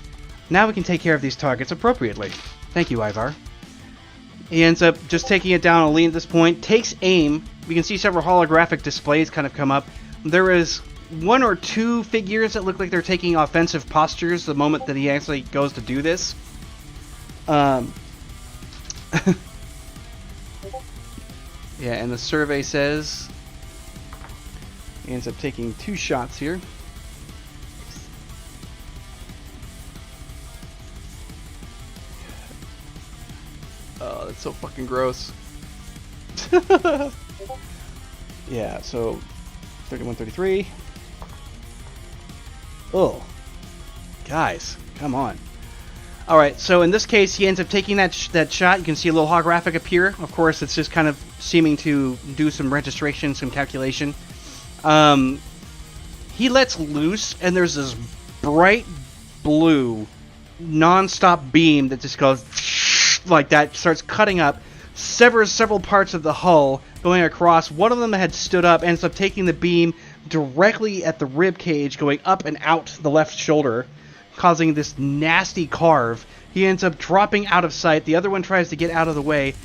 now we can take care of these targets appropriately. Thank you, Ivar. He ends up just taking it down a lean at this point, takes aim. We can see several holographic displays kind of come up. There is one or two figures that look like they're taking offensive postures the moment that he actually goes to do this. Yeah, and the survey says he ends up taking 2 shots here. Oh, that's so fucking gross. Yeah, so 31, 33. Oh, guys, come on. All right, so in this case, he ends up taking that shot. You can see a little holographic appear. Of course, it's just kind of seeming to do some registration, some calculation. He lets loose, and there's this bright blue, non-stop beam that just goes like that, starts cutting up, severs several parts of the hull, going across. One of them had stood up, ends up taking the beam directly at the rib cage, going up and out the left shoulder, causing this nasty carve. He ends up dropping out of sight. The other one tries to get out of the way.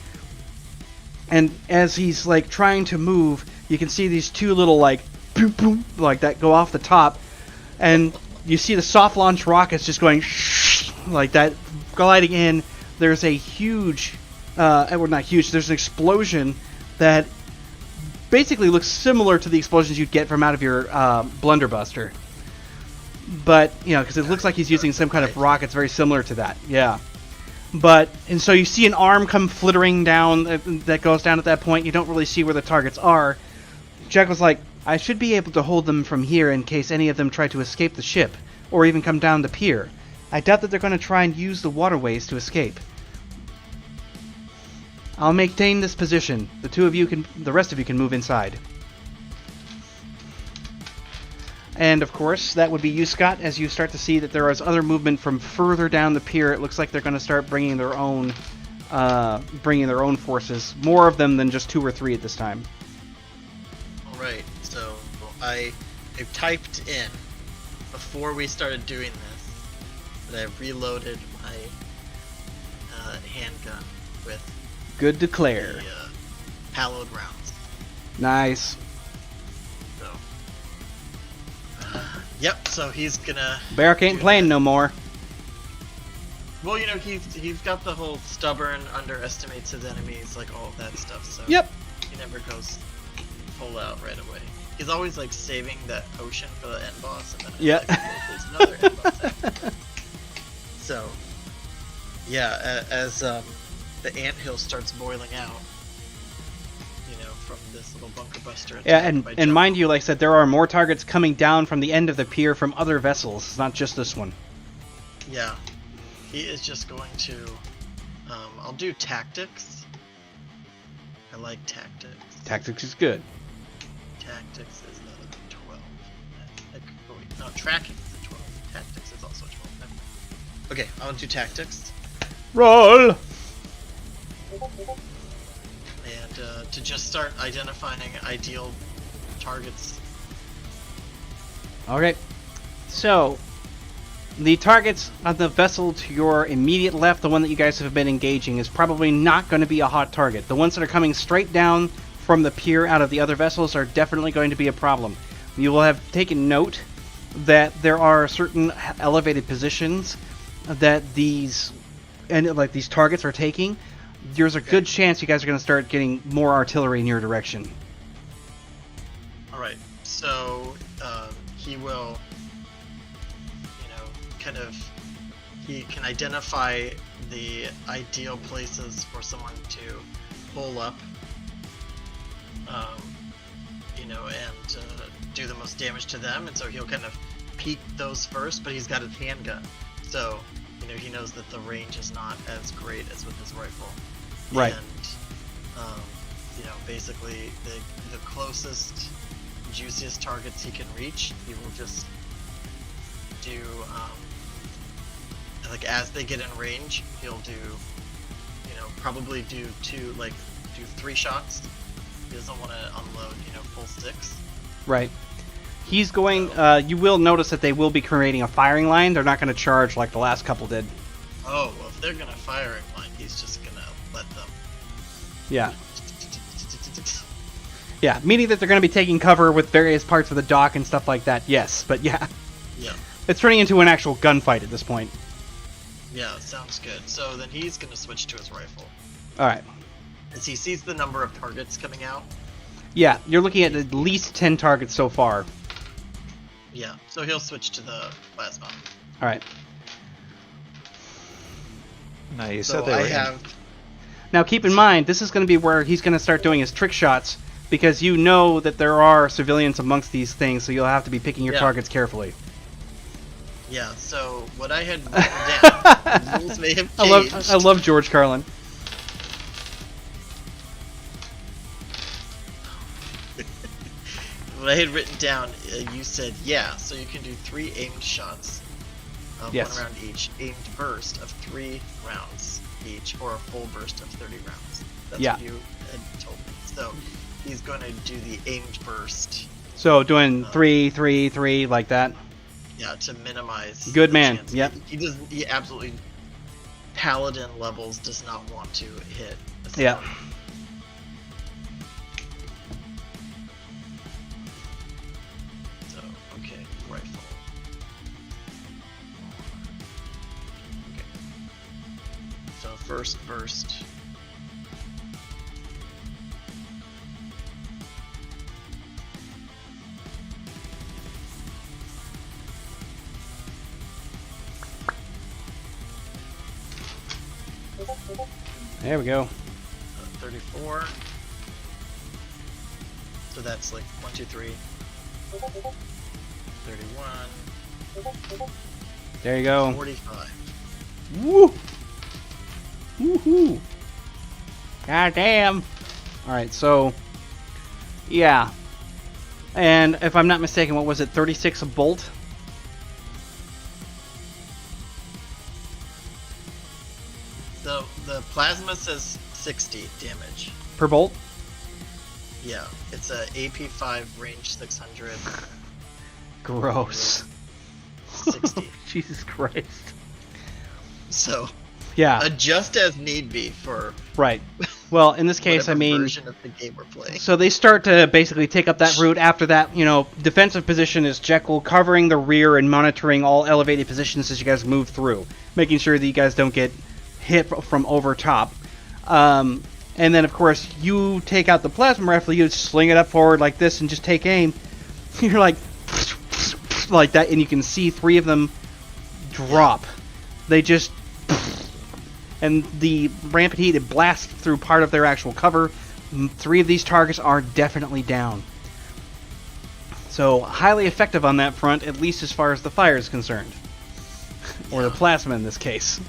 And as he's like trying to move, you can see these two little like boom boom like that go off the top, and you see the soft launch rockets just going like that, gliding in. There's a huge, well not huge. There's an explosion that basically looks similar to the explosions you'd get from out of your blunderbuster. But, you know, because it looks like he's using some kind of rockets very similar to that. Yeah. But, and so you see an arm come flittering down that goes down at that point. You don't really see where the targets are. Jack was like, I should be able to hold them from here in case any of them try to escape the ship, or even come down the pier. I doubt that they're going to try and use the waterways to escape. I'll maintain this position. The rest of you can move inside. And of course, that would be you, Scott, as you start to see that there is other movement from further down the pier. It looks like they're going to start bringing their own forces. More of them than just 2 or 3 at this time. All right. So I typed in before we started doing this that I reloaded my handgun with Good declare. the hallowed rounds. Nice. So, yep. So he's gonna. Barrack ain't playing no more. Well, you know, he's got the whole stubborn, underestimates his enemies, like all of that stuff. So Yep. he never goes full out right away. He's always like saving that potion for the end boss, and then it's Yep. like, oh, there's another end boss after. So, yeah, as the anthill starts boiling out, you know, from this little bunker buster. Yeah, attack by and Joe. mind you, like I said, there are more targets coming down from the end of the pier from other vessels. It's not just this one. Yeah, he is just going to. I'll do tactics. I like tactics. Tactics is good. Tactics is a 12. Oh wait, no, tracking is a 12. Tactics is also a 12. Never mind. Okay, I'll do tactics. Roll! And to just start identifying ideal targets. Okay. So, the targets on the vessel to your immediate left, the one that you guys have been engaging, is probably not going to be a hot target. The ones that are coming straight down from the pier out of the other vessels are definitely going to be a problem. You will have taken note that there are certain elevated positions that these targets are taking. There's a good chance you guys are going to start getting more artillery in your direction. Alright, so he will, he can identify the ideal places for someone to pull up, and do the most damage to them, and so he'll kind of peek those first, but he's got his handgun, so he knows that the range is not as great as with his rifle. Right. And basically the closest, juiciest targets he can reach, he will just do as they get in range, he'll do probably do 3 shots. He doesn't want to unload full sticks. Right. He's going. You will notice that they will be creating a firing line. They're not going to charge like the last couple did. Oh, well, if they're going to firing line, he's just going to let them. Yeah. Yeah, meaning that they're going to be taking cover with various parts of the dock and stuff like that. Yes, but yeah. Yeah. It's turning into an actual gunfight at this point. Yeah, sounds good. So then he's going to switch to his rifle. All right. As he sees the number of targets coming out. Yeah, you're looking at least 10 targets so far. Yeah, so he'll switch to the plasma. All right. No, you So said they I were have. Now keep in mind, this is going to be where he's going to start doing his trick shots, because you know that there are civilians amongst these things, so you'll have to be picking your targets carefully. Yeah, so what I had written down, rules may have changed. I love George Carlin. What I had written down, you said, so you can do 3 aimed shots, Yes. 1 round each, aimed burst of 3 rounds each, or a full burst of 30 rounds. That's Yeah. what you had told me. So he's going to do the aimed burst. So doing 3, 3, 3 like that. Yeah, to minimize. Good the man. chance. Yep. He doesn't. He absolutely, paladin levels, does not want to hit. Yeah. first burst. There we go. 34. So that's like 1, 2, 3. 31. There you go. 45. Woo! Woohoo! God damn! Alright, so... Yeah. And if I'm not mistaken, what was it? 36 a bolt? The plasma says 60 damage. Per bolt? Yeah, it's a AP5 range 600. Gross. 60. Jesus Christ. So, yeah, adjust as need be for right. Well, in this case, I whatever mean, version of the game we're playing. so they start to basically take up that route. After that, defensive position is Jekyll covering the rear and monitoring all elevated positions as you guys move through, making sure that you guys don't get hit from over top. And then, of course, you take out the plasma rifle, you sling it up forward like this and just take aim. You're like that, and you can see 3 of them drop. They just... And the rampant heat, it blasts through part of their actual cover. 3 of these targets are definitely down. So, highly effective on that front, at least as far as the fire is concerned. Or the plasma in this case.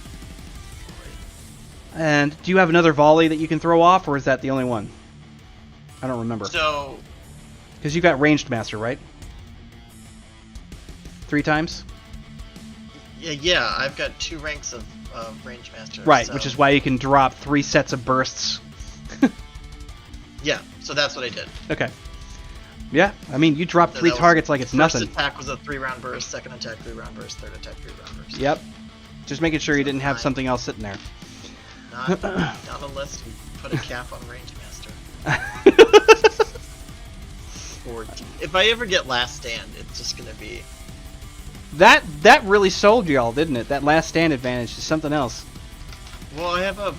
And do you have another volley that you can throw off, or is that the only one? I don't remember. So... Because you got ranged master, right? 3 times? Yeah, I've got 2 ranks of range master. Right, so... which is why you can drop 3 sets of bursts. Yeah, so that's what I did. Okay. Yeah, I mean, you drop 3 targets like it's nothing. First attack was a 3-round burst, second attack 3-round burst, third attack 3-round burst. Yep. Just making sure you didn't have something else sitting there. Not unless we put a cap on range master. Or if I ever get last stand, it's just gonna be... That really sold y'all, didn't it? That last stand advantage is something else. Well, I have a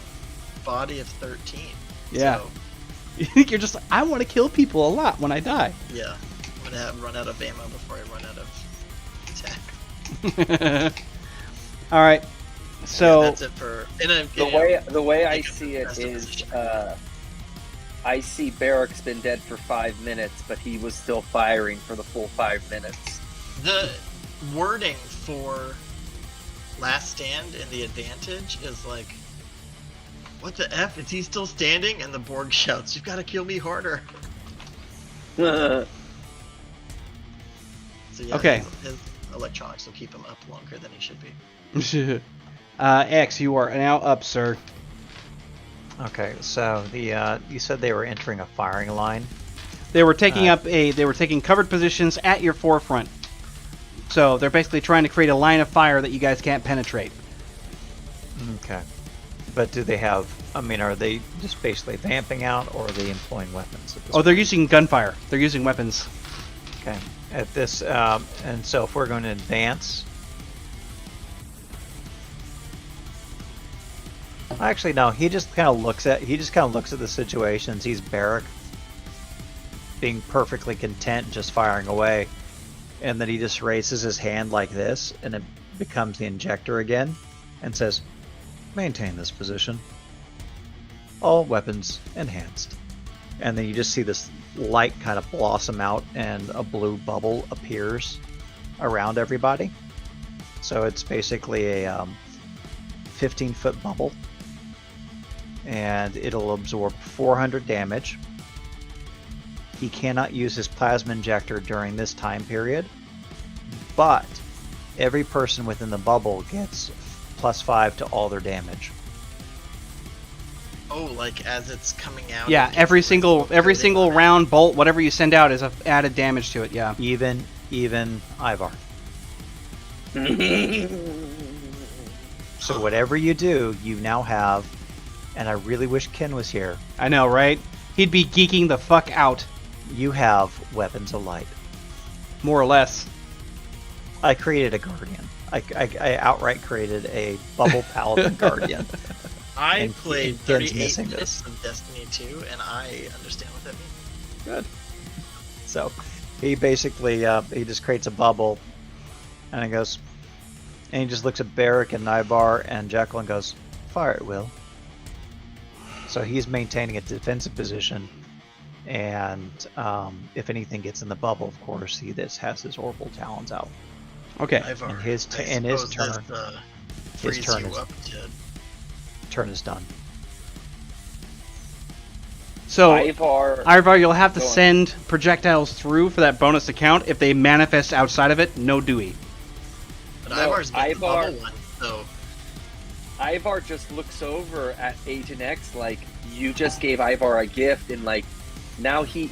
body of 13. Yeah. So, You're just like, I want to kill people a lot when I die. yeah. I'm gonna run out of ammo before I run out of attack. Alright. So yeah, that's it for... The way I see it is... I see Barrack's been dead for 5 minutes, but he was still firing for the full 5 minutes. The wording for last stand and the advantage is like, what the F? Is he still standing? And the Borg shouts, you've got to kill me harder. So yeah, okay. His electronics will keep him up longer than he should be. X, you are now up, sir. Okay, so you said they were entering a firing line. They were taking taking covered positions at your forefront. So they're basically trying to create a line of fire that you guys can't penetrate. Okay. But do they have, are they just basically vamping out, or are they employing weapons? Oh, they're using gunfire. They're using weapons. Okay. At this, and so if we're going to advance... Actually, no. He just kind of looks at the situation. Sees Barrack being perfectly content, just firing away, and then he just raises his hand like this, and it becomes the injector again, and says, "Maintain this position. All weapons enhanced." And then you just see this light kind of blossom out, and a blue bubble appears around everybody. So it's basically a 15-foot bubble. And it'll absorb 400 damage. He cannot use his plasma injector during this time period, but every person within the bubble gets +5 to all their damage. Oh, like as it's coming out? Yeah, every single round bolt, whatever you send out is added damage to it, yeah. Even Ivar. So whatever you do, you now have... And I really wish Ken was here. I know, right? He'd be geeking the fuck out. You have weapons of light. More or less. I created a guardian. I outright created a bubble paladin guardian. I played Ken's 38 missing minutes this. of Destiny 2, and I understand what that means. Good. So he basically he just creates a bubble, and he goes, and he just looks at Barrick and Nybar and Jekyll and goes, "Fire at will." So he's maintaining a defensive position, and if anything gets in the bubble, of course, he just has his orbital talons out. Okay. In his turn, his turn is done. So, Ivar, you'll have to send projectiles through for that bonus account. If they manifest outside of it, no Dewey. But Ivar's the bubble one, so... Ivar just looks over at Agent X like, you just gave Ivar a gift, and like, now he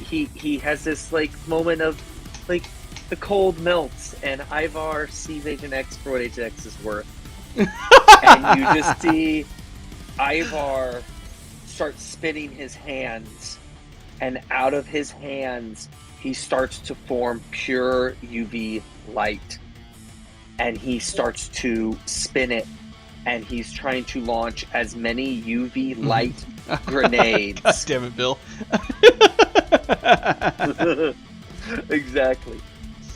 has this like moment of like the cold melts, and Ivar sees Agent X for what Agent X is worth. And you just see Ivar start spinning his hands, and out of his hands he starts to form pure UV light, and he starts to spin it, and he's trying to launch as many UV light grenades. God damn it, Bill. Exactly.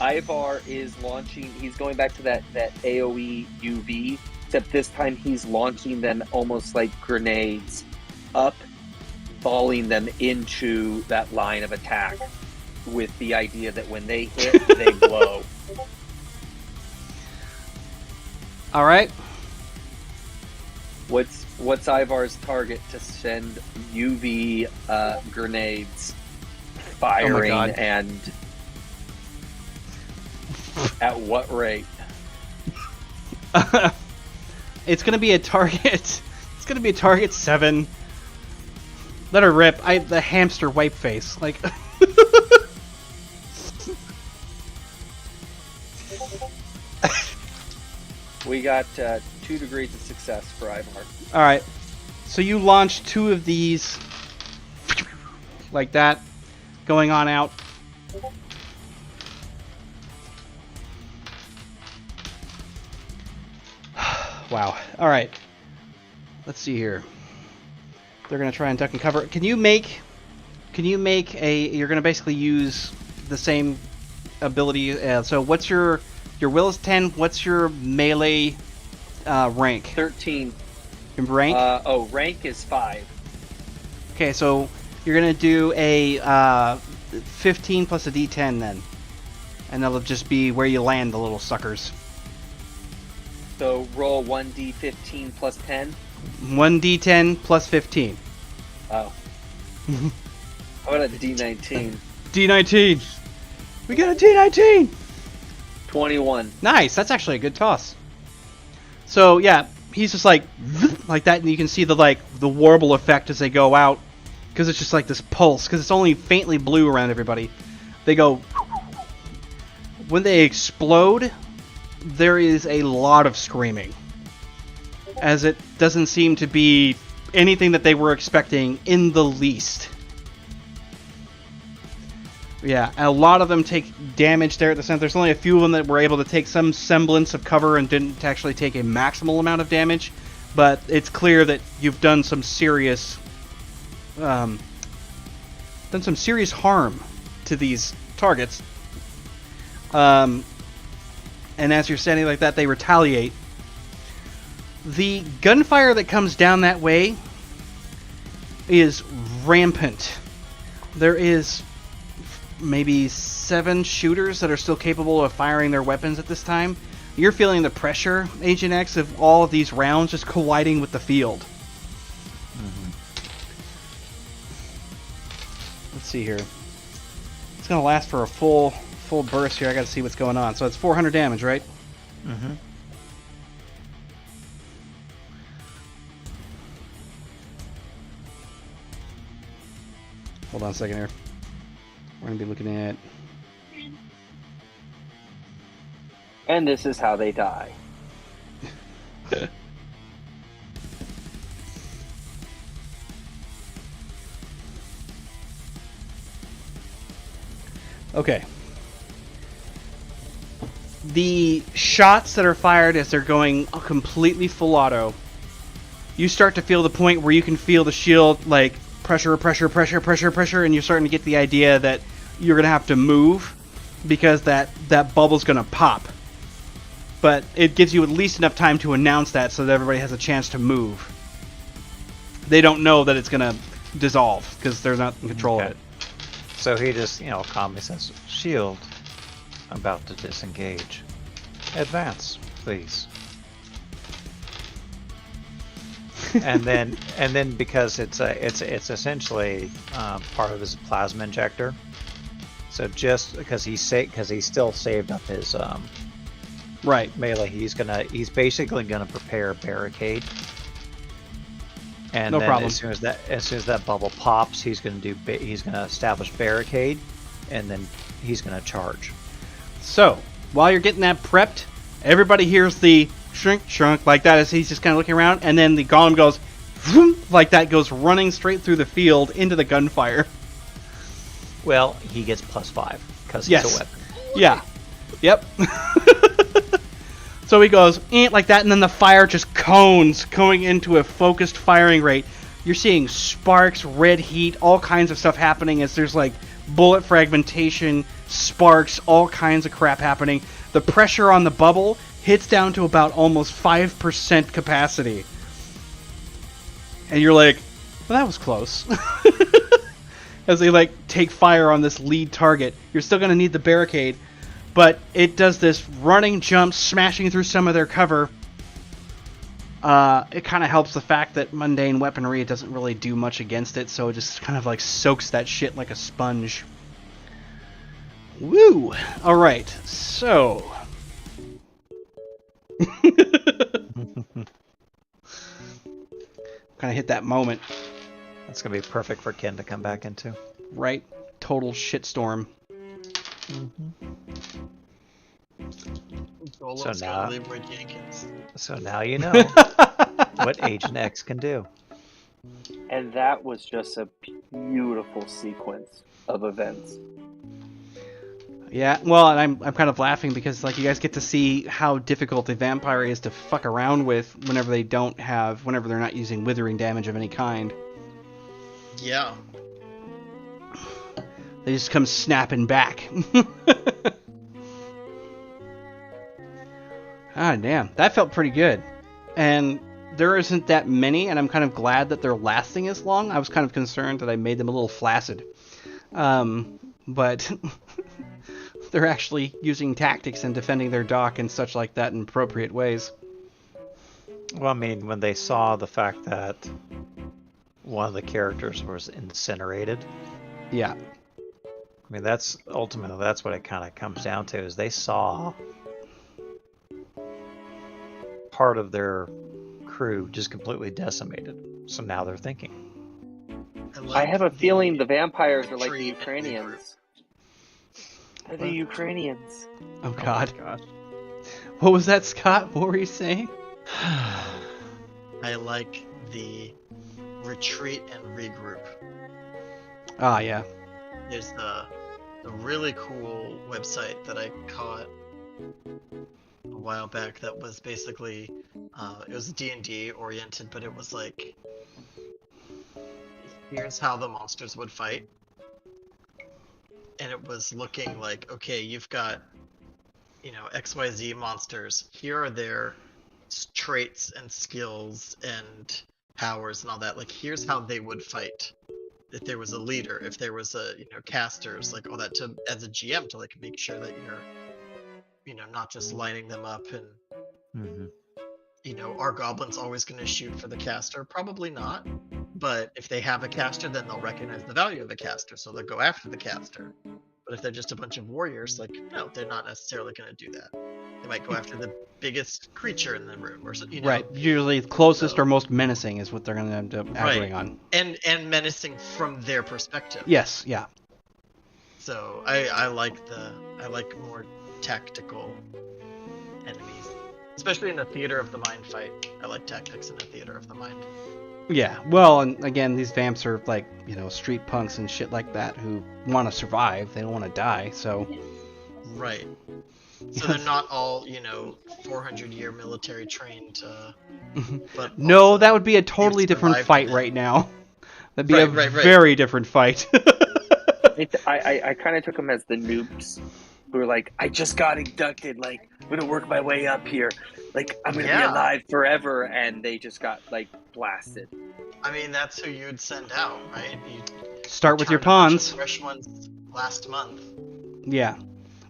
Ivar is launching, he's going back to that AoE UV, except this time he's launching them almost like grenades up, balling them into that line of attack, with the idea that when they hit, they blow. All right. What's Ivar's target to send UV grenades firing, and at what rate? It's gonna be a target. It's gonna be a target 7. Let her rip. The hamster wipe face. Like. We got 2 degrees of success for Ivar. All right. So you launch 2 of these, like that, going on out. Wow. All right. Let's see here. They're gonna try and duck and cover. Can you make a? You're gonna basically use the same ability. So what's your will is 10. What's your melee rank? 13. Rank? Rank is 5. Okay, so you're gonna do a 15 plus a D10 then, and that'll just be where you land the little suckers. So roll 1d15 plus 10. 1d10 plus 15. Oh. How about a d19? D19. We got a D19. 21. Nice. That's actually a good toss. So yeah, he's just like that, and you can see the warble effect as they go out, because it's just like this pulse, because it's only faintly blue around everybody. They go. When they explode, there is a lot of screaming, as it doesn't seem to be anything that they were expecting in the least. Yeah, and a lot of them take damage there at the center. There's only a few of them that were able to take some semblance of cover and didn't actually take a maximal amount of damage, but it's clear that you've done some serious harm to these targets. And as you're standing like that, they retaliate. The gunfire that comes down that way is rampant. There is maybe 7 shooters that are still capable of firing their weapons at this time. You're feeling the pressure, Agent X, of all of these rounds just colliding with the field. Mm-hmm. Let's see here. It's going to last for a full burst here. I got to see what's going on. So it's 400 damage, right? Mm-hmm. Hold on a second here. We're going to be looking at... And this is how they die. Okay. The shots that are fired as they're going completely full auto you start to feel the point where you can feel the shield like pressure, and you're starting to get the idea that you're gonna have to move because that bubble's gonna pop. But it gives you at least enough time to announce that so that everybody has a chance to move. They don't know that it's gonna dissolve because they're not in control of it. So he just, calmly says, "Shield, about to disengage. Advance, please." and then because it's essentially part of his plasma injector. So just because he's still saved up his melee, he's basically gonna prepare a barricade. And no then problem. As soon as that bubble pops, he's gonna establish barricade, and then he's gonna charge. So while you're getting that prepped, everybody hears the shrunk like that as he's just kind of looking around, and then the golem goes vroom, like that, goes running straight through the field into the gunfire. Well, he gets +5 because he's a weapon. Yeah. Yep. So he goes like that, and then the fire just cones going into a focused firing rate. You're seeing sparks, red heat, all kinds of stuff happening as there's like bullet fragmentation, sparks, all kinds of crap happening. The pressure on the bubble hits down to about almost 5% capacity. And you're like, well, that was close. As they take fire on this lead target. You're still going to need the barricade. But it does this running jump, smashing through some of their cover. It kind of helps the fact that mundane weaponry, it doesn't really do much against it, so it just kind of soaks that shit like a sponge. Woo! Alright, so... kind of hit that moment. That's going to be perfect for Ken to come back into. Right? Total shitstorm. So now you know what Agent X can do. And that was just a beautiful sequence of events. Yeah, well, and I'm kind of laughing because you guys get to see how difficult a vampire is to fuck around with whenever they're not using withering damage of any kind. Yeah. They just come snapping back. Ah, damn. That felt pretty good. And there isn't that many, and I'm kind of glad that they're lasting as long. I was kind of concerned that I made them a little flaccid. But they're actually using tactics and defending their dock and such like that in appropriate ways. Well, I mean, when they saw the fact that one of the characters was incinerated. Yeah. I mean, that's what it kind of comes down to, is they saw part of their crew just completely decimated. So now they're thinking. I have a feeling the vampires are like the Ukrainians. They're the Ukrainians. Oh God. What was that, Scott? What were you saying? I like the retreat and regroup. Ah, yeah. There's the really cool website that I caught a while back that was basically it was D&D oriented, but it was here's how the monsters would fight, and it was looking like, okay, you've got XYZ monsters, here are their traits and skills and powers and all that, here's how they would fight if there was a leader, if there was a casters, all that, to as a GM to make sure that you're not just lining them up and are goblins always going to shoot for the caster? Probably not, but if they have a caster, then they'll recognize the value of the caster, so they'll go after the caster. But if they're just a bunch of warriors, no, they're not necessarily going to do that. They might go after the biggest creature in the room, or right. Usually, the closest or most menacing is what they're going to end up aggroing on. And menacing from their perspective. Yes. Yeah. So I like more tactical enemies, especially in a theater of the mind fight. I like tactics in a theater of the mind. Yeah, well, and again, these vamps are street punks and shit like that who want to survive. They don't want to die, so... Right. So they're not all, 400-year military trained. But No, also that would be a totally different survived fight them. right now. That'd be a Right. very different fight. I kind of took them as the noobs who were like, I just got inducted. Like, I'm going to work my way up here. Like, I'm going to be alive forever. And they just got, like, blasted. I mean, that's who you'd send out, right? Start with your turned a bunch of pawns. fresh ones last month. Yeah.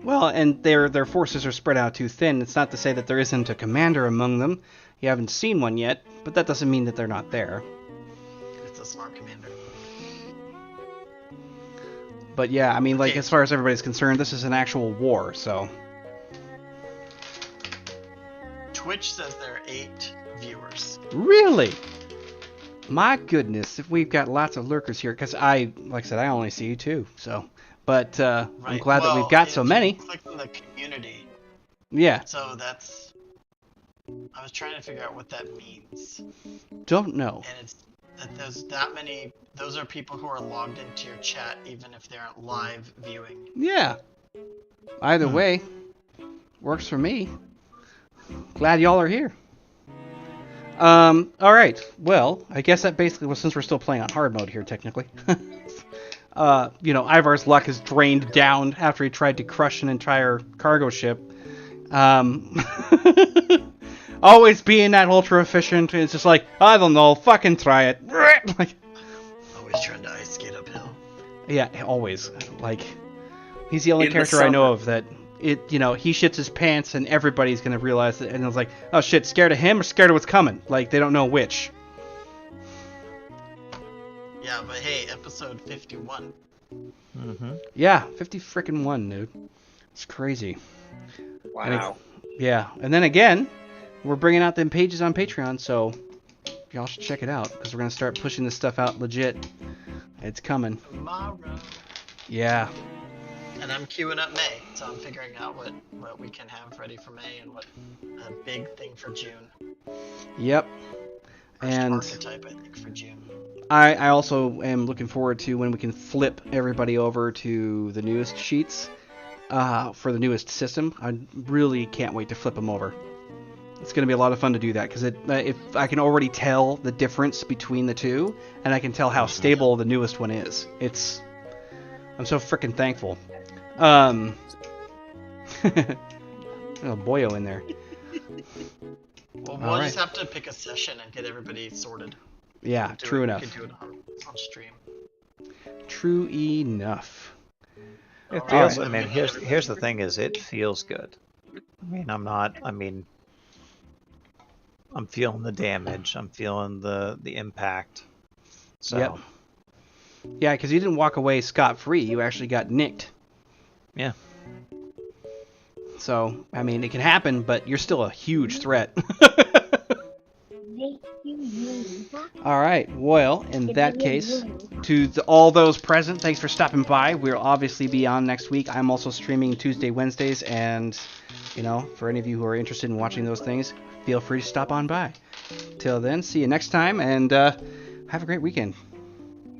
Well, and their forces are spread out too thin. It's not to say that there isn't a commander among them. You haven't seen one yet, but that doesn't mean that they're not there. It's a smart commander. But yeah, I mean, like, as far as everybody's concerned, this is an actual war, so... Twitch says there are 8 viewers. Really? My goodness, if we've got lots of lurkers here, because like I said, I only see you 2, so... But I'm glad that we've got so many. Click on the community. Yeah. So that's... I was trying to figure out what that means. Don't know. And it's that there's that many... Those are people who are logged into your chat, even if they aren't live viewing. Yeah. Either way, works for me. Glad y'all are here. Alright. Well, I guess that basically was, since we're still playing on hard mode here, technically. Ivar's luck is drained down after he tried to crush an entire cargo ship. Always being that ultra efficient, it's just like, I don't know, fucking try it. Like, always trying to ice skate uphill. Yeah, always. Like, he's the only character I know of that he shits his pants and everybody's gonna realize it, and it's like, oh shit, scared of him or scared of what's coming? Like, they don't know which. Yeah, but hey, episode 51. Mm-hmm. Yeah, 50 frickin' 1, dude. It's crazy. Wow. And then again, we're bringing out them pages on Patreon, so y'all should check it out, because we're going to start pushing this stuff out legit. It's coming. Tomorrow. Yeah. And I'm queuing up May, so I'm figuring out what we can have ready for May and what a big thing for June. Yep. First and archetype, I think, for June. I also am looking forward to when we can flip everybody over to the newest sheets for the newest system. I really can't wait to flip them over. It's going to be a lot of fun to do that, because if I can already tell the difference between the two, and I can tell how stable the newest one is. I'm so freaking thankful. Oh, boyo in there. Well, we'll just have to pick a session and get everybody sorted. Yeah, true enough. We can do it on stream. True enough. It feels. I mean, here's the thing: is it feels good. I'm feeling the damage. I'm feeling the impact. So. Yep. Yeah, because you didn't walk away scot-free. You actually got nicked. Yeah. So, I mean, it can happen, but you're still a huge threat. All right. Well, in that case, to all those present, thanks for stopping by. We'll obviously be on next week. I'm also streaming Tuesday, Wednesdays, and, for any of you who are interested in watching those things, feel free to stop on by. Till then, see you next time, and have a great weekend.